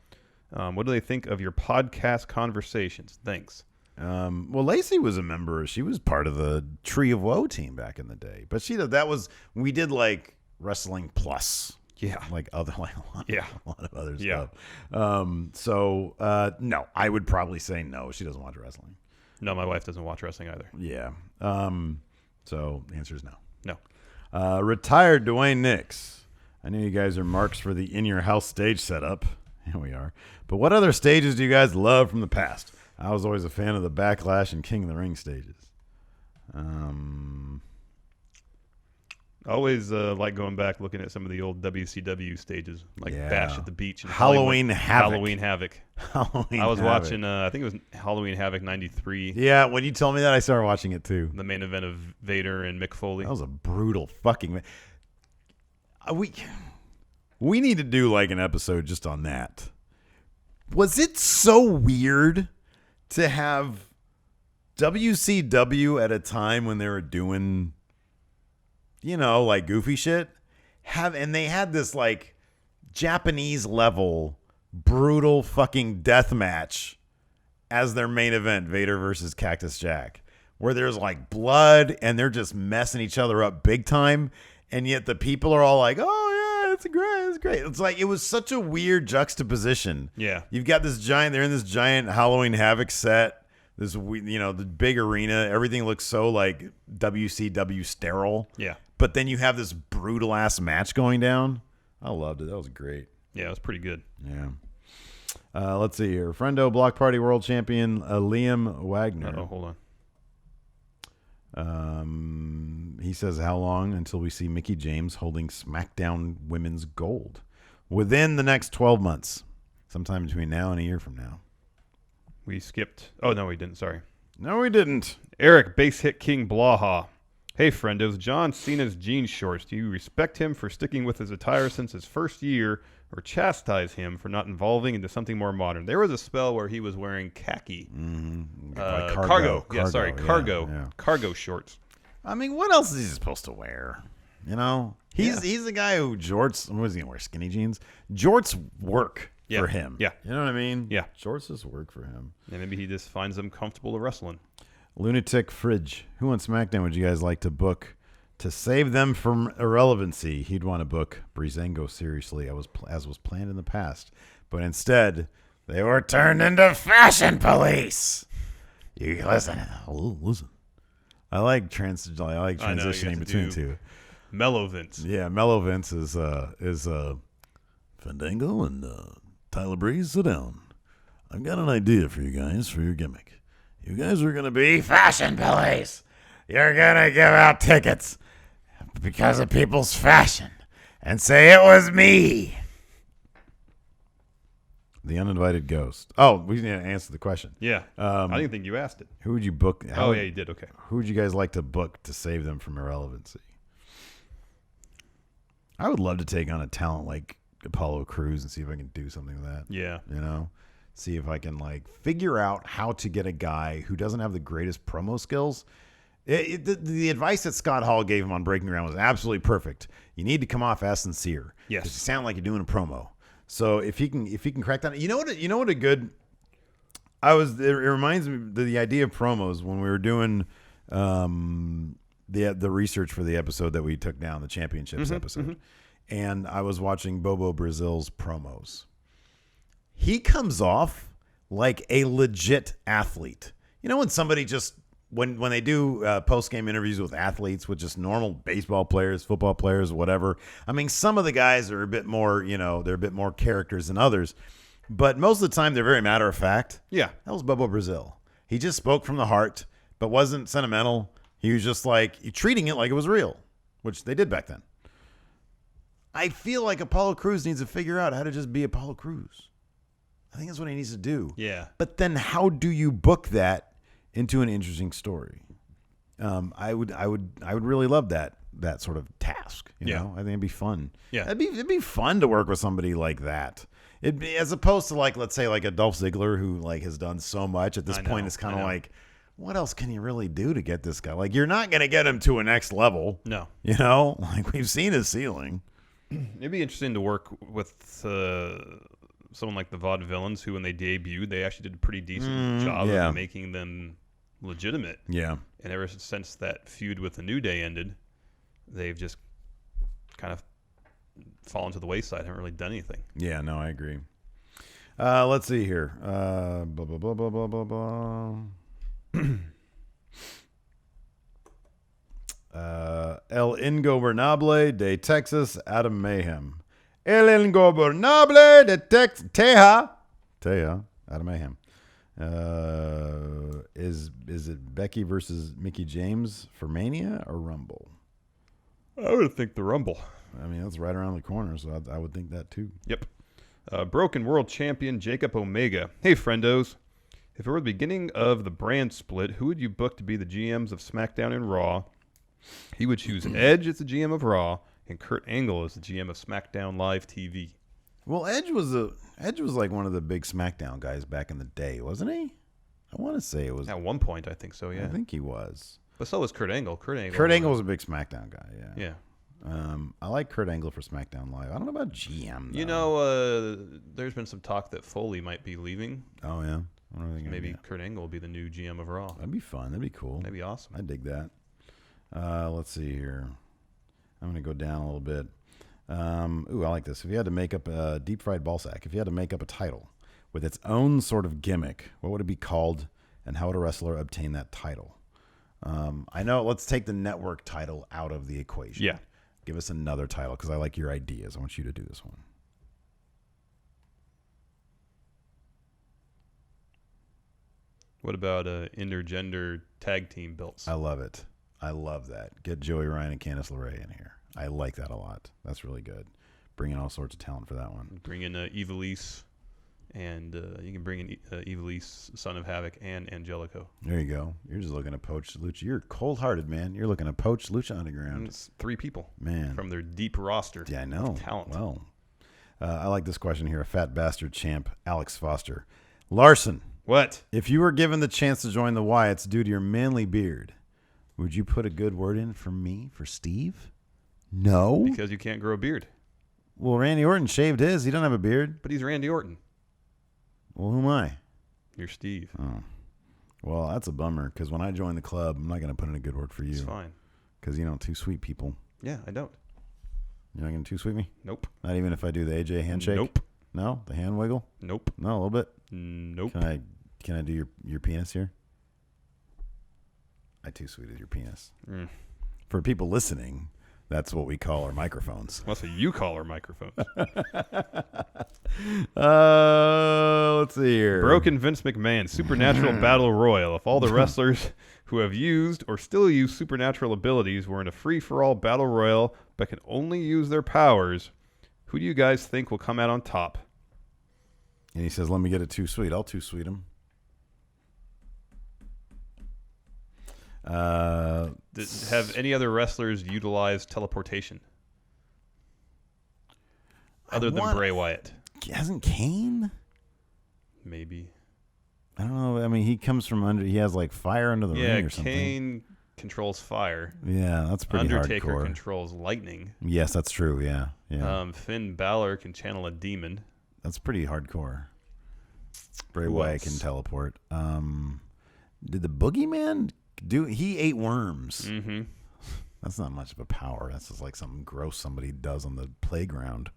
S5: What do they think of your podcast conversations? Thanks.
S1: Well, Lacey was a member. She was part of the Tree of Woe team back in the day. But we did like Wrestling Plus.
S5: Yeah.
S1: Like a lot of other
S5: Yeah.
S1: stuff. No, I would probably say no. She doesn't watch wrestling.
S5: No, my wife doesn't watch wrestling either.
S1: Yeah. So the answer is no.
S5: No.
S1: Retired Dwayne Nix. I know you guys are marks for the In Your House stage setup. Here we are. But what other stages do you guys love from the past? I was always a fan of the Backlash and King of the Ring stages.
S5: Always like going back, looking at some of the old WCW stages, like Bash at the Beach and
S1: Halloween Havoc.
S5: Halloween Havoc.
S1: Halloween
S5: I was
S1: Havoc.
S5: watching, I think it was Halloween Havoc 93.
S1: Yeah, when you told me that, I started watching it too.
S5: The main event of Vader and Mick Foley.
S1: That was a brutal fucking... We need to do like an episode just on that. Was it so weird to have WCW at a time when they were doing, like goofy shit, and they had this like Japanese level brutal fucking death match as their main event, Vader versus Cactus Jack, where there's like blood and they're just messing each other up big time, and yet the people are all like, "Oh yeah, it's great." It's like it was such a weird juxtaposition.
S5: Yeah,
S1: you've got they're in this giant Halloween Havoc set. This, the big arena, everything looks so like WCW sterile.
S5: Yeah.
S1: But then you have this brutal ass match going down. I loved it. That was great.
S5: Yeah, it was pretty good.
S1: Yeah. Let's see here. Friendo Block Party World Champion Liam Wagner.
S5: Oh, hold
S1: on. He says, how long until we see Mickie James holding SmackDown Women's Gold? Within the next 12 months. Sometime between now and a year from now.
S5: We skipped. Oh, no, we didn't. Sorry.
S1: No, we didn't.
S5: Eric, Base Hit King Blaha. Hey, friendos. John Cena's jean shorts. Do you respect him for sticking with his attire since his first year, or chastise him for not evolving into something more modern? There was a spell where he was wearing khaki.
S1: Like
S5: cargo. Yeah, sorry. Cargo.
S1: Yeah.
S5: Cargo shorts.
S1: I mean, what else is he supposed to wear? He's the guy who jorts. What is he going to wear? Skinny jeans? Jorts work. For him.
S5: Yeah.
S1: You know what I mean?
S5: Yeah.
S1: Shorts just work for him.
S5: Yeah, maybe he just finds them comfortable to wrestling.
S1: Lunatic Fridge. Who on SmackDown would you guys like to book to save them from irrelevancy? He'd want to book Breezango seriously, as was planned in the past. But instead, they were turned into fashion police. You listen. Listen. I like transitioning between two.
S5: Mellow Vince.
S1: Yeah, Mellow Vince is Fandango and Tyler Breeze, sit down. I've got an idea for you guys for your gimmick. You guys are going to be fashion police. You're going to give out tickets because of people's fashion and say it was me. The uninvited ghost. Oh, we need to answer the question.
S5: Yeah. I didn't think you asked it.
S1: Who would you book?
S5: Yeah, you did. Okay.
S1: Who would you guys like to book to save them from irrelevancy? I would love to take on a talent like Apollo Crews and see if I can do something with that.
S5: Yeah.
S1: See if I can figure out how to get a guy who doesn't have the greatest promo skills. The advice that Scott Hall gave him on Breaking Ground was absolutely perfect. You need to come off as sincere.
S5: Yes.
S1: You sound like you're doing a promo. So if he can crack that, you know what a good. It reminds me of the idea of promos when we were doing the research for the episode that we took down, the championships episode. Mm-hmm. And I was watching Bobo Brazil's promos. He comes off like a legit athlete. You know when somebody just when they do post-game interviews with athletes, with just normal baseball players, football players, whatever. I mean, some of the guys are a bit more, they're a bit more characters than others. But most of the time, they're very matter of fact.
S5: Yeah.
S1: That was Bubba Brazil. He just spoke from the heart, but wasn't sentimental. He was just like treating it like it was real, which they did back then. I feel like Apollo Crews needs to figure out how to just be Apollo Crews. I think that's what he needs to do.
S5: Yeah.
S1: But then how do you book that into an interesting story? I would really love that sort of task. You know? I think it'd be fun.
S5: Yeah.
S1: It'd be fun to work with somebody like that. It'd be, as opposed to like, let's say like a Dolph Ziggler who like has done so much at this point. It's kind of like, what else can you really do to get this guy? Like, you're not going to get him to a next level.
S5: No.
S1: Like we've seen his ceiling.
S5: It'd be interesting to work with someone like the Vaudevillains, who when they debuted, they actually did a pretty decent job of making them legitimate.
S1: Yeah.
S5: And ever since that feud with the New Day ended, they've just kind of fallen to the wayside. Haven't really done anything.
S1: Yeah, no, I agree. Let's see here. Blah, blah, blah, blah, blah, blah, blah. El Ingobernable de Texas, Adam Mayhem. El Ingobernable de Teja, Adam Mayhem. Is it Becky versus Mickie James for Mania or Rumble?
S5: I would think the Rumble.
S1: I mean, that's right around the corner, so I would think that too.
S5: Yep. Broken World Champion Jacob Omega. Hey, friendos. If it were the beginning of the brand split, who would you book to be the GMs of SmackDown and Raw? He would choose Edge as the GM of Raw and Kurt Angle as the GM of SmackDown Live TV.
S1: Well, Edge was like one of the big SmackDown guys back in the day, wasn't he? I want to say it was.
S5: At one point, I think so, yeah.
S1: I think he was.
S5: But so was Kurt Angle. Kurt
S1: Angle was a big SmackDown guy, yeah.
S5: Yeah.
S1: I like Kurt Angle for SmackDown Live. I don't know about GM, though.
S5: You know, there's been some talk that Foley might be leaving.
S1: Oh, yeah?
S5: Maybe Kurt Angle will be the new GM of Raw.
S1: That'd be fun. That'd be cool.
S5: That'd be awesome.
S1: I'd dig that. Let's see here. I'm going to go down a little bit. I like this. If you had to make up a deep fried ball sack, if you had to make up a title with its own sort of gimmick, what would it be called, and how would a wrestler obtain that title? I know. Let's take the network title out of the equation.
S5: Yeah.
S1: Give us another title because I like your ideas. I want you to do this one.
S5: What about intergender tag team belts?
S1: I love it. I love that. Get Joey Ryan and Candice LeRae in here. I like that a lot. That's really good. Bring in all sorts of talent for that one.
S5: Bring in Ivelisse, and you can bring in Ivelisse, Son of Havoc, and Angelico.
S1: There you go. You're just looking to poach Lucha. You're cold-hearted, man. You're looking to poach Lucha Underground.
S5: And it's 3 people,
S1: man,
S5: from their deep roster.
S1: Yeah, I know.
S5: Talent.
S1: Well, I like this question here. A fat bastard champ, Alex Foster. Larson.
S5: What?
S1: If you were given the chance to join the Wyatts due to your manly beard, would you put a good word in for me, for Steve? No.
S5: Because you can't grow a beard.
S1: Well, Randy Orton shaved his. He doesn't have a beard.
S5: But he's Randy Orton.
S1: Well, who am I?
S5: You're Steve.
S1: Oh. Well, that's a bummer because when I join the club, I'm not going to put in a good word for you.
S5: It's fine.
S1: Because, too sweet people.
S5: Yeah, I don't.
S1: You're not going to too sweet me?
S5: Nope.
S1: Not even if I do the AJ handshake?
S5: Nope.
S1: No? The hand wiggle?
S5: Nope.
S1: No, a little bit?
S5: Nope.
S1: Can I do your penis here? I too sweeted your penis. For people listening, that's what we call our microphones.
S5: That's what you call our microphones.
S1: Let's see here.
S5: Broken Vince McMahon, Supernatural Battle Royal. If all the wrestlers who have used or still use supernatural abilities were in a free-for-all battle royal but can only use their powers, who do you guys think will come out on top?
S1: And he says, let me get it too sweet. I'll too sweet him.
S5: Have any other wrestlers utilized teleportation other than Bray Wyatt?
S1: Hasn't Kane?
S5: Maybe.
S1: I don't know. I mean, he comes from under. He has like fire under the ring or something.
S5: Yeah, Kane controls fire.
S1: Yeah, that's pretty
S5: Undertaker
S1: hardcore.
S5: controls lightning.
S1: Yes, that's true. Yeah.
S5: Finn Balor can channel a demon.
S1: That's pretty hardcore. Bray Wyatt can teleport. Did the Boogeyman do? He ate worms.
S5: Mm-hmm.
S1: That's not much of a power. That's just like something gross somebody does on the playground.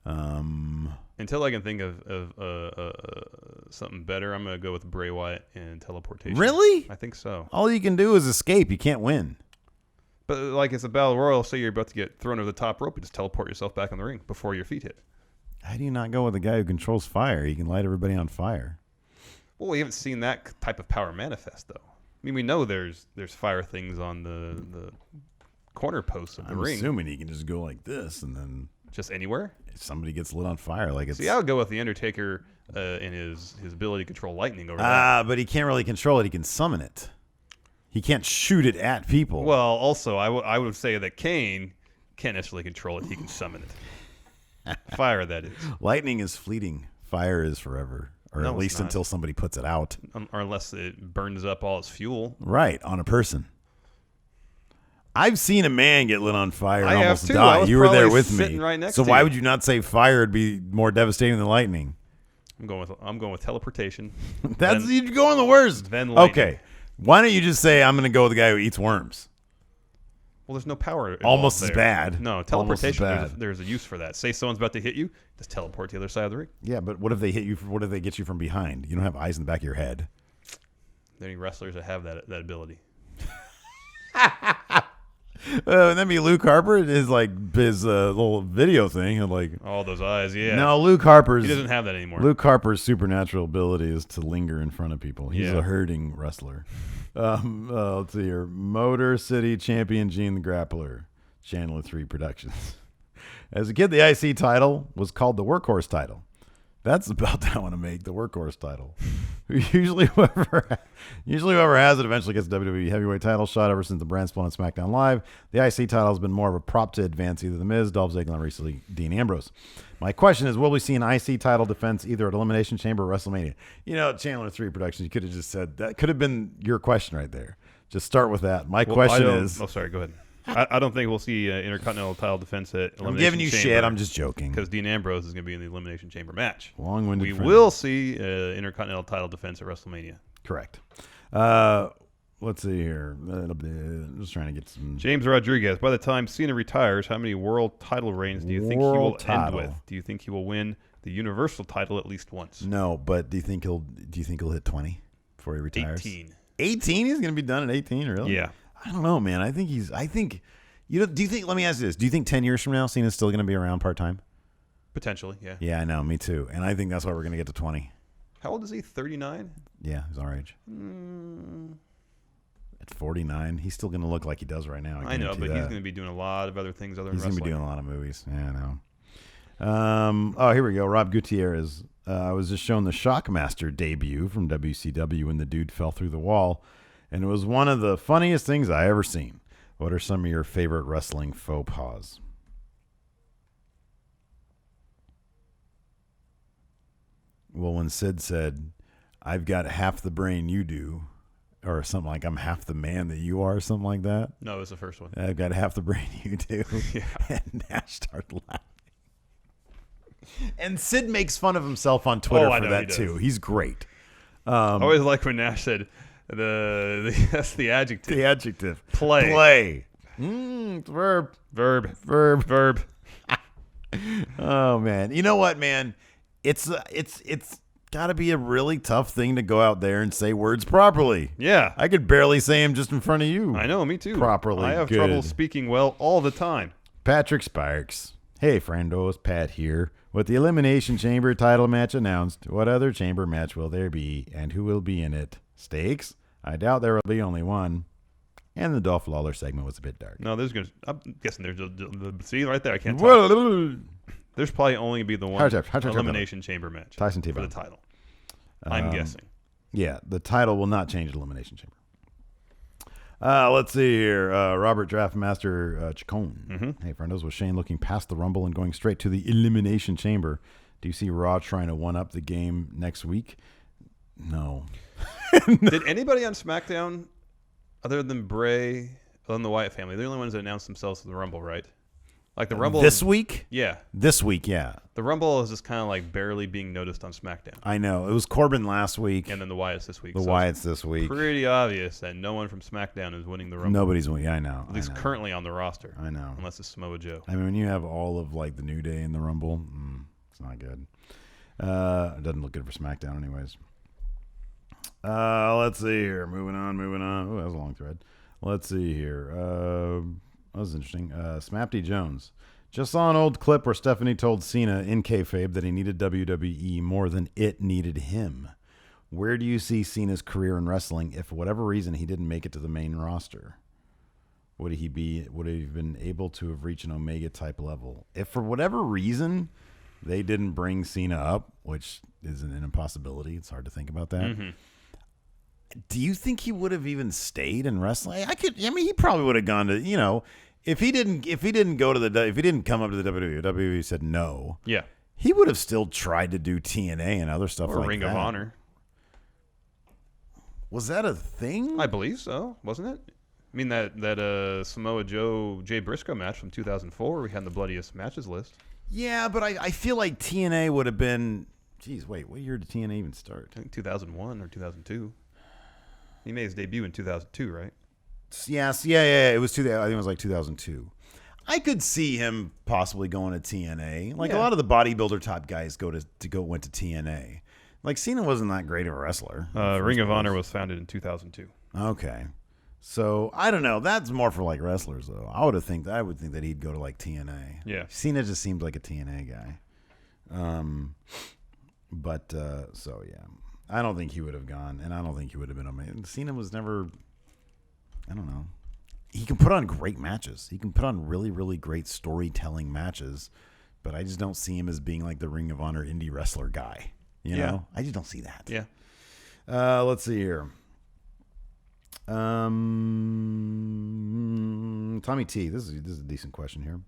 S5: And Until I can think of something better, I'm going to go with Bray Wyatt and teleportation.
S1: Really?
S5: I think so.
S1: All you can do is escape. You can't win.
S5: But like it's a battle royal, say you're about to get thrown over the top rope, you just teleport yourself back in the ring before your feet hit.
S1: How do you not go with the guy who controls fire? He can light everybody on fire.
S5: Well, we haven't seen that type of power manifest, though. I mean, we know there's fire things on the corner posts of the ring.
S1: I'm assuming he can just go like this and then
S5: just anywhere.
S1: Somebody gets lit on fire. Like it's.
S5: See, I would go with the Undertaker and his ability to control lightning over that.
S1: But he can't really control it. He can summon it. He can't shoot it at people.
S5: Well, also, I would say that Kane can't necessarily control it. He can summon it. Fire, that is.
S1: Lightning is fleeting. Fire is forever. Or
S5: No,
S1: at least until somebody puts it out.
S5: Or unless it burns up all its fuel.
S1: Right, on a person. I've seen a man get lit on fire and
S5: I have
S1: almost
S5: too.
S1: die.
S5: I was
S1: You were there
S5: probably
S1: with me.
S5: sitting right next
S1: so
S5: to
S1: why
S5: you.
S1: would you not say fire would be more devastating than lightning?
S5: I'm going with teleportation.
S1: That's you're going the worst.
S5: Then lightning.
S1: Okay. Why don't you just say I'm going to go with the guy who eats worms?
S5: Well, there's no power involved
S1: Almost as
S5: there.
S1: bad.
S5: No,
S1: Almost as
S5: teleportation.
S1: bad.
S5: There's a use for that. Say someone's about to hit you, just teleport to the other side of the ring.
S1: Yeah, but what if they hit you? What if they get you from behind? You don't have eyes in the back of your head.
S5: There are any wrestlers that have that ability.
S1: And then be Luke Harper, his little video thing, and like
S5: All those eyes, yeah.
S1: no, Luke Harper's
S5: He doesn't have that anymore.
S1: Luke Harper's supernatural ability is to linger in front of people. He's
S5: Yeah.
S1: a herding wrestler. Let's see here. Motor City Champion Gene the Grappler, Channel 3 Productions. As a kid, the IC title was called the Workhorse title. That's the belt I want to make, the Workhorse title. Usually whoever has it eventually gets the WWE Heavyweight title shot ever since the brand split on SmackDown Live. The IC title has been more of a prop to advance either The Miz, Dolph Ziggler, and recently Dean Ambrose. My question is, will we see an IC title defense either at Elimination Chamber or WrestleMania? You know, Channel 3 Productions, you could have just said, that could have been your question right there. Just start with that. My question is...
S5: Oh, sorry, go ahead. I don't think we'll see Intercontinental title defense at Elimination
S1: I'm giving you
S5: Chamber
S1: shit. I'm just joking.
S5: because Dean Ambrose is going to be in the Elimination Chamber match.
S1: Long-winded
S5: We
S1: friend.
S5: will see Intercontinental title defense at WrestleMania.
S1: Correct. Let's see here. I'm just trying to get some...
S5: James Rodriguez. By the time Cena retires, how many world title reigns do you think he will end with? Do you think he will win the Universal title at least once?
S1: No, but do you think he'll hit 20 before he retires?
S5: 18.
S1: 18? He's going to be done at 18, really?
S5: Yeah.
S1: I don't know, man. Do you think, let me ask you this. Do you think 10 years from now, Cena's still going to be around part-time?
S5: Potentially, yeah.
S1: Yeah, I know. Me too. And I think that's why we're going to get to 20.
S5: How old is he? 39?
S1: Yeah, he's our age. At 49, he's still going to look like he does right now.
S5: I know, but he's going to be doing a lot of other things other than
S1: He's going
S5: wrestling.
S1: to be doing a lot of movies. Yeah, I know. Here we go. Rob Gutierrez. I was just shown the Shockmaster debut from WCW when the dude fell through the wall. And it was one of the funniest things I ever seen. What are some of your favorite wrestling faux pas? Well, when Sid said, I've got half the brain you do, or something like, I'm half the man that you are, something like that.
S5: No, it was the first one.
S1: I've got half the brain you do.
S5: Yeah.
S1: And Nash started laughing. And Sid makes fun of himself on Twitter
S5: I
S1: for
S5: know
S1: that,
S5: he does.
S1: too. He's great.
S5: I always like when Nash said that's the adjective.
S1: The adjective.
S5: Play.
S1: Play. It's a verb.
S5: Verb.
S1: Oh, man. You know what, man? It's got to be a really tough thing to go out there and say words properly.
S5: Yeah.
S1: I could barely say them just in front of you.
S5: I know, me too.
S1: Properly.
S5: I have
S1: Good.
S5: trouble speaking well all the time.
S1: Patrick Sparks. Hey, friendos. Pat here. With the Elimination Chamber title match announced, what other chamber match will there be, and who will be in it? Stakes? I doubt there will be only one. And the Dolph Lawler segment was a bit dark.
S5: No, I'm guessing there's see right there. I can't talk.
S1: Well,
S5: There's probably only going to be the one
S1: Hard to
S5: Elimination Chamber match
S1: Tyson
S5: for
S1: T-Bone.
S5: the title. I'm guessing.
S1: Yeah, the title will not change at Elimination Chamber. Let's see here. Robert Draftmaster Chacon. Hey, friendos, with Shane looking past the Rumble and going straight to the Elimination Chamber, do you see Raw trying to one-up the game next week? No.
S5: Did anybody on SmackDown, other than Bray, other than the Wyatt family, they're the only ones that announced themselves to the Rumble, right? Like the Rumble
S1: This week?
S5: Yeah.
S1: This week, yeah.
S5: The Rumble is just kind of like barely being noticed on SmackDown.
S1: I know. It was Corbin last week.
S5: And then the Wyatts this week.
S1: The Wyatts this week.
S5: Pretty obvious that no one from SmackDown is winning the Rumble.
S1: Nobody's winning. I know.
S5: At least currently on the roster.
S1: I know.
S5: Unless it's Samoa Joe.
S1: I mean, when you have all of like the New Day in the Rumble, it's not good. It doesn't look good for SmackDown anyways. Let's see here. Moving on. Oh, that was a long thread. Let's see here. That was interesting. Smapty Jones. Just saw an old clip where Stephanie told Cena in kayfabe that he needed WWE more than it needed him. Where do you see Cena's career in wrestling if for whatever reason he didn't make it to the main roster? Would he have been able to have reached an Omega type level? If for whatever reason they didn't bring Cena up, which is an impossibility, it's hard to think about that. Mm-hmm. Do you think he would have even stayed in wrestling? He probably would have gone to, if he didn't come up to the WWE said no.
S5: Yeah.
S1: He would have still tried to do TNA and other stuff
S5: or
S1: like
S5: Ring
S1: that.
S5: of Honor.
S1: Was that a thing?
S5: I believe so, wasn't it? I mean, that Samoa Joe Jay Briscoe match from 2004, we had in the bloodiest matches list.
S1: Yeah, but I feel like TNA would have been... Geez, wait, what year did TNA even start?
S5: I think 2001 or 2002. He made his debut in 2002, right?
S1: Yes, yeah. It was I think it was like 2002. I could see him possibly going to TNA. Like a lot of the bodybuilder top guys went to TNA. Like Cena wasn't that great of a wrestler.
S5: Ring of Honor was founded in 2002.
S1: Okay. So I don't know. That's more for like wrestlers though. I would think that he'd go to like TNA.
S5: Yeah.
S1: Cena just seemed like a TNA guy. So yeah. I don't think he would have gone, and I don't think he would have been amazing. Cena was never, I don't know. He can put on great matches. He can put on really, really great storytelling matches, but I just don't see him as being like the Ring of Honor indie wrestler guy. You know? I just don't see that.
S5: Yeah.
S1: Let's see here. Tommy T, this is a decent question here.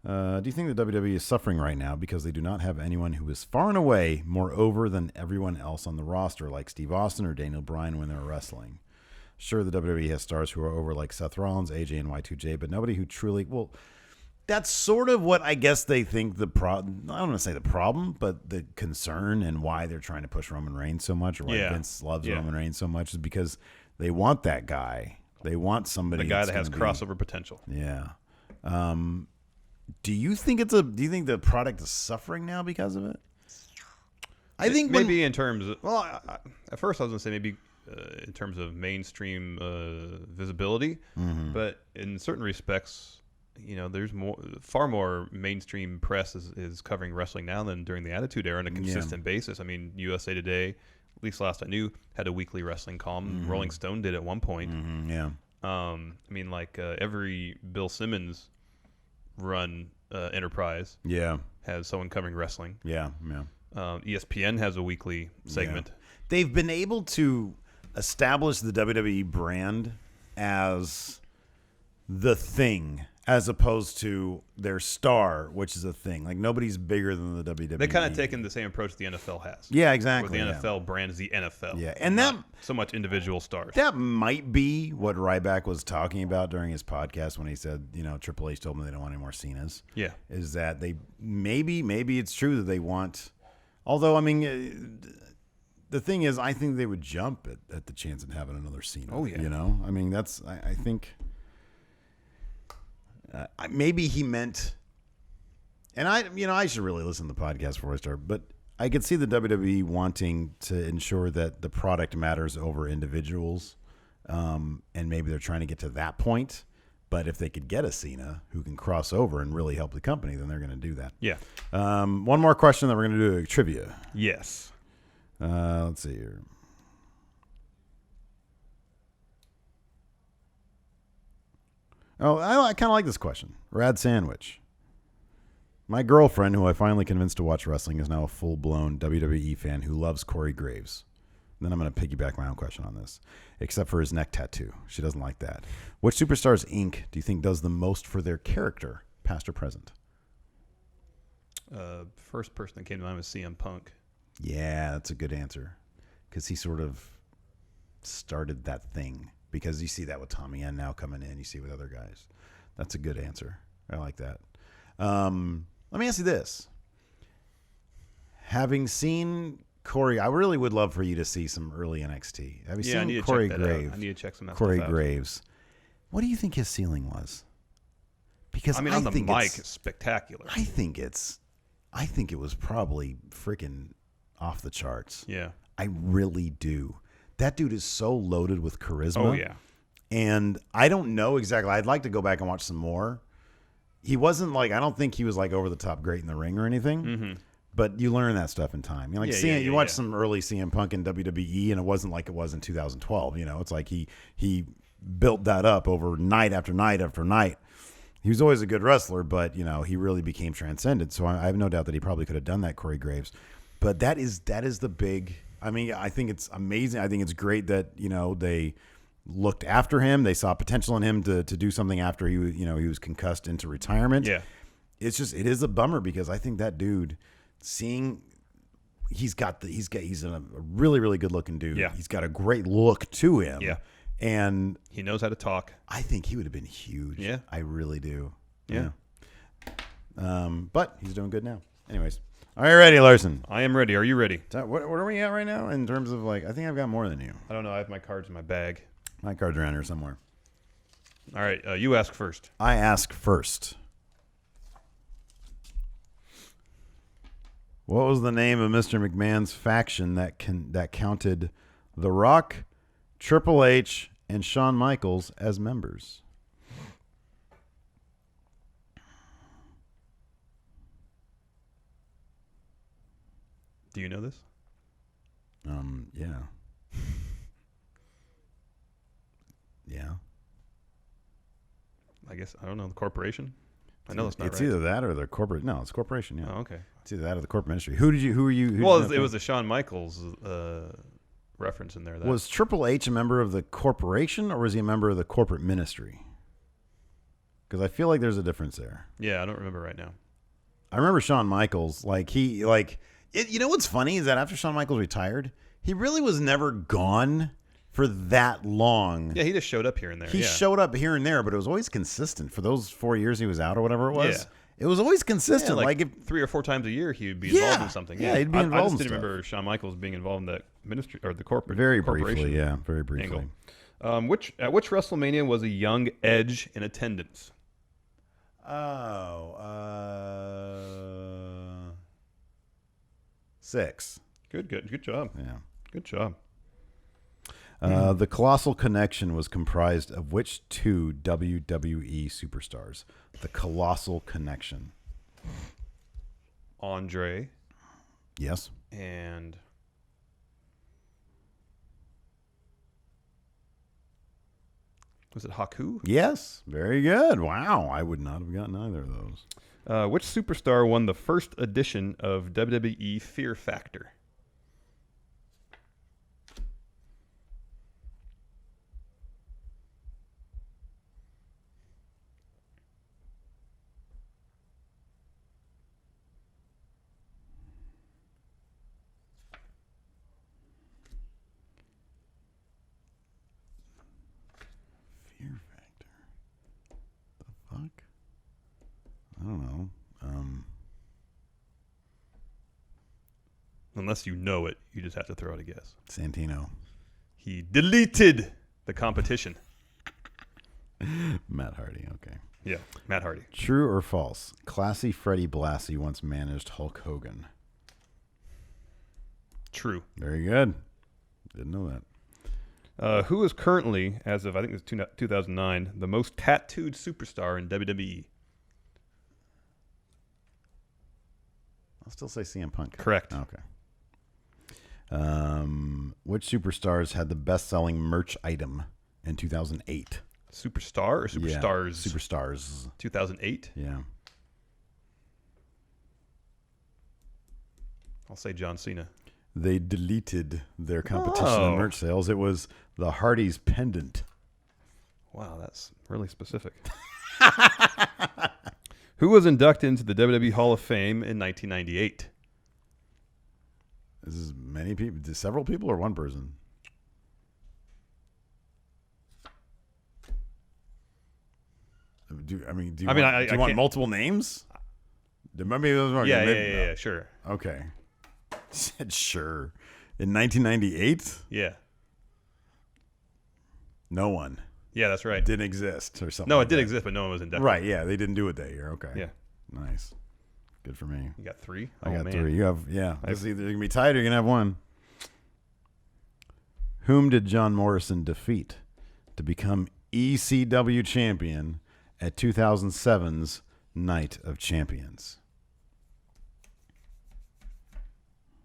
S1: Do you think the WWE is suffering right now because they do not have anyone who is far and away more over than everyone else on the roster, like Steve Austin or Daniel Bryan when they're wrestling? Sure, the WWE has stars who are over like Seth Rollins, AJ, and Y2J, but nobody who truly... Well, that's sort of what I guess they think I don't want to say the problem, but the concern and why they're trying to push Roman Reigns so much, or why Vince loves Roman Reigns so much, is because they want that guy. They want somebody...
S5: The guy that has crossover potential.
S1: Yeah. Do you think the product is suffering now because of it? I think
S5: maybe in terms of, at first I was going to say maybe in terms of mainstream visibility, but in certain respects, there's far more mainstream press is covering wrestling now than during the Attitude Era on a consistent basis. I mean, USA Today, at least last I knew, had a weekly wrestling column. Rolling Stone did at one point. I mean, like every Bill Simmons run enterprise has someone covering wrestling. ESPN has a weekly segment.
S1: They've been able to establish the WWE brand as the thing, as opposed to their star, which is a thing. Like nobody's bigger than the WWE.
S5: They kind of taken the same approach the NFL has.
S1: Yeah, exactly.
S5: Where the NFL brand is the NFL.
S1: Yeah, and that
S5: so much individual stars.
S1: That might be what Ryback was talking about during his podcast when he said, Triple H told them they don't want any more Cenas.
S5: Yeah,
S1: is that they maybe it's true that they want. Although I mean, the thing is, I think they would jump at the chance of having another Cena.
S5: Oh yeah,
S1: I mean that's I think. Maybe he meant, and I should really listen to the podcast before I start, but I could see the WWE wanting to ensure that the product matters over individuals, and maybe they're trying to get to that point. But if they could get a Cena who can cross over and really help the company, then they're going to do that.
S5: Yeah.
S1: One more question that we're going to do, trivia.
S5: Yes.
S1: Let's see here. Oh, I kind of like this question. Rad Sandwich. My girlfriend, who I finally convinced to watch wrestling, is now a full-blown WWE fan who loves Corey Graves. And then I'm going to piggyback my own question on this, except for his neck tattoo. She doesn't like that. Which Superstars, Inc. do you think does the most for their character, past or present?
S5: First person that came to mind was CM Punk.
S1: Yeah, that's a good answer. Because he sort of started that thing. Because you see that with Tommy N now coming in. You see it with other guys. That's a good answer. I like that. Let me ask you this. Having seen Corey, I really would love for you to see some early NXT. Have you seen Corey Graves?
S5: I need to check some of that
S1: Corey
S5: stuff out.
S1: Graves. What do you think his ceiling was? Because
S5: I mean, on the mic, it's spectacular.
S1: I think it's I think it was probably freaking off the charts.
S5: Yeah.
S1: I really do. That dude is so loaded with charisma.
S5: Oh, yeah.
S1: And I don't know exactly. I'd like to go back and watch some more. He wasn't I don't think he was over the top great in the ring or anything.
S5: Mm-hmm.
S1: But you learn that stuff in time. You watch some early CM Punk in WWE, and it wasn't like it was in 2012. It's like he built that up over night after night after night. He was always a good wrestler, but he really became transcended. So I have no doubt that he probably could have done that, Corey Graves. But that is the big. I mean, I think it's amazing. I think it's great that they looked after him. They saw potential in him to do something after he was concussed into retirement.
S5: Yeah,
S1: it is a bummer because I think that dude. He's a really, really good looking dude.
S5: Yeah.
S1: He's got a great look to him.
S5: Yeah.
S1: And
S5: he knows how to talk.
S1: I think he would have been huge.
S5: Yeah.
S1: I really do.
S5: Yeah.
S1: But he's doing good now. Anyways. Are you ready, Larson?
S5: I am ready. Are you ready?
S1: What are we at right now in terms of I think I've got more than you.
S5: I don't know. I have my cards in my bag.
S1: My cards are around here somewhere.
S5: All right. You ask first.
S1: I ask first. What was the name of Mr. McMahon's faction that counted The Rock, Triple H, and Shawn Michaels as members?
S5: Do you know this?
S1: Yeah. Yeah.
S5: I guess I don't know. The corporation. I know that's not
S1: it's
S5: right.
S1: either that or the corporate. No, it's corporation. Yeah.
S5: Oh, okay.
S1: It's either that or the corporate ministry. Who are you?
S5: Well, it was the Shawn Michaels reference in there.
S1: Was Triple H a member of the corporation or was he a member of the corporate ministry? Because I feel like there's a difference there.
S5: Yeah, I don't remember right now.
S1: I remember Shawn Michaels. You know what's funny is that after Shawn Michaels retired, he really was never gone for that long.
S5: Yeah, he just showed up here and there.
S1: He showed up here and there, but it was always consistent for those 4 years he was out or whatever it was.
S5: Yeah.
S1: It was always consistent.
S5: Yeah,
S1: if
S5: 3 or 4 times a year, he would be involved in something.
S1: Yeah, he'd be involved
S5: I just
S1: in
S5: didn't
S1: stuff.
S5: remember Shawn Michaels being involved in that ministry or the corporate.
S1: Very
S5: corporation
S1: briefly, yeah, very briefly.
S5: Angle. At which WrestleMania was a young Edge in attendance?
S1: Oh, 6.
S5: Good job.
S1: Yeah.
S5: Good job.
S1: The Colossal Connection was comprised of which 2 WWE superstars? The Colossal Connection.
S5: Andre
S1: Yes.
S5: and was it Haku?
S1: Yes. Very good. Wow. I would not have gotten either of those.
S5: Which superstar won the first edition of WWE Fear Factor?
S1: Fear Factor. The fuck? I don't know.
S5: Unless you know it, you just have to throw out a guess.
S1: Santino.
S5: He deleted the competition.
S1: Matt Hardy. Okay.
S5: Yeah, Matt Hardy.
S1: True or false? Classy Freddie Blassie once managed Hulk Hogan.
S5: True.
S1: Very good. Didn't know that.
S5: Who is currently, as of I think it's 2009, the most tattooed superstar in WWE?
S1: I'll still say CM Punk.
S5: Correct.
S1: Okay. Which superstars had the best-selling merch item in 2008?
S5: Superstar or superstars?
S1: Yeah, superstars.
S5: 2008?
S1: Yeah.
S5: I'll say John Cena.
S1: They deleted their competition in merch sales. It was the Hardy's pendant.
S5: Wow, that's really specific. Who was inducted into the WWE Hall of Fame in 1998?
S1: This is many people, several people, or one person? Do you want multiple names? Maybe those are
S5: Yeah, sure.
S1: Okay. Said sure. In 1998?
S5: Yeah.
S1: No one.
S5: Yeah, that's right.
S1: Didn't exist or something.
S5: No,
S1: like
S5: it did
S1: that.
S5: exist, but no one was inducted.
S1: Right, yeah. They didn't do it that year. Okay.
S5: Yeah.
S1: Nice. Good for me.
S5: You got 3?
S1: I
S5: Oh,
S1: got
S5: man.
S1: 3. You have, yeah. It's either you're going to be tied or you're going to have 1. Whom did John Morrison defeat to become ECW champion at 2007's Night of Champions?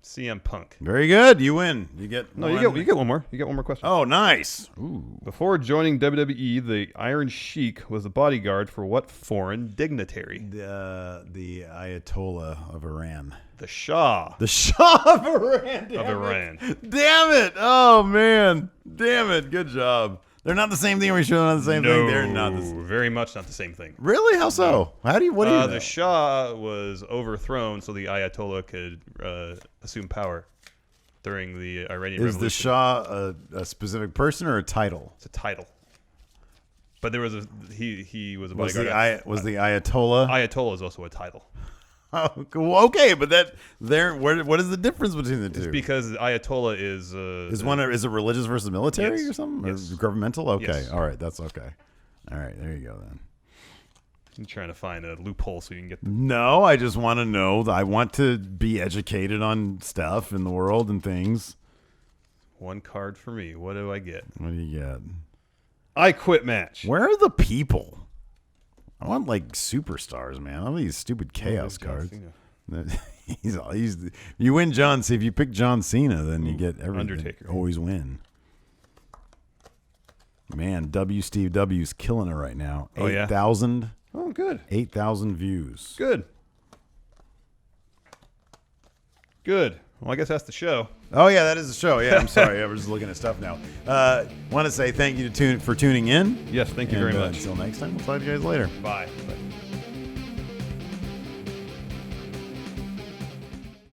S5: CM Punk.
S1: Very good. You win. You get
S5: No,
S1: one.
S5: you get one more. You get one more question.
S1: Oh, nice. Ooh.
S5: Before joining WWE, the Iron Sheik was the bodyguard for what foreign dignitary?
S1: The Ayatollah of Iran.
S5: The Shah
S1: The Shah of Iran.
S5: of Iran.
S1: Damn it. Oh, man. Damn it. Good job. They're not the same thing. We're sure they're not the same thing. They're not the same.
S5: Very much not the same thing.
S1: Really? How so? How do you? What do you know?
S5: The Shah was overthrown so the Ayatollah could assume power during the Iranian
S1: Is
S5: Revolution.
S1: the Shah a specific person or a title?
S5: It's a title. But there was he was a
S1: Was
S5: bodyguard.
S1: the Ayatollah?
S5: Ayatollah is also a title.
S1: Oh, cool. Okay, but what is the difference between the two?
S5: It's because Ayatollah is
S1: is it religious versus military
S5: Yes.
S1: or something?
S5: Yes.
S1: Or governmental? Okay.
S5: Yes.
S1: All right, that's okay. All right, there you go then.
S5: I'm trying to find a loophole so you can get the
S1: No, I just want to know. I want to be educated on stuff in the world and things.
S5: one card for me. What do I get?
S1: What do you get?
S5: I quit match.
S1: Where are the people? I want like superstars, man. All these stupid chaos
S5: John
S1: cards.
S5: Cena.
S1: he's you win John. See, if you pick John Cena, then you get everything.
S5: Undertaker.
S1: Always win. Man, Steve W's killing it right now.
S5: Oh, yeah?
S1: 8,000.
S5: Oh, good.
S1: 8,000 views.
S5: Good. Good. Well, I guess that's the show.
S1: Oh yeah, that is the show. Yeah, I'm sorry. I was just looking at stuff now. Want to say thank you for tuning in.
S5: Yes, thank you very much.
S1: Until next time, we'll talk to you guys later.
S5: Bye. Bye.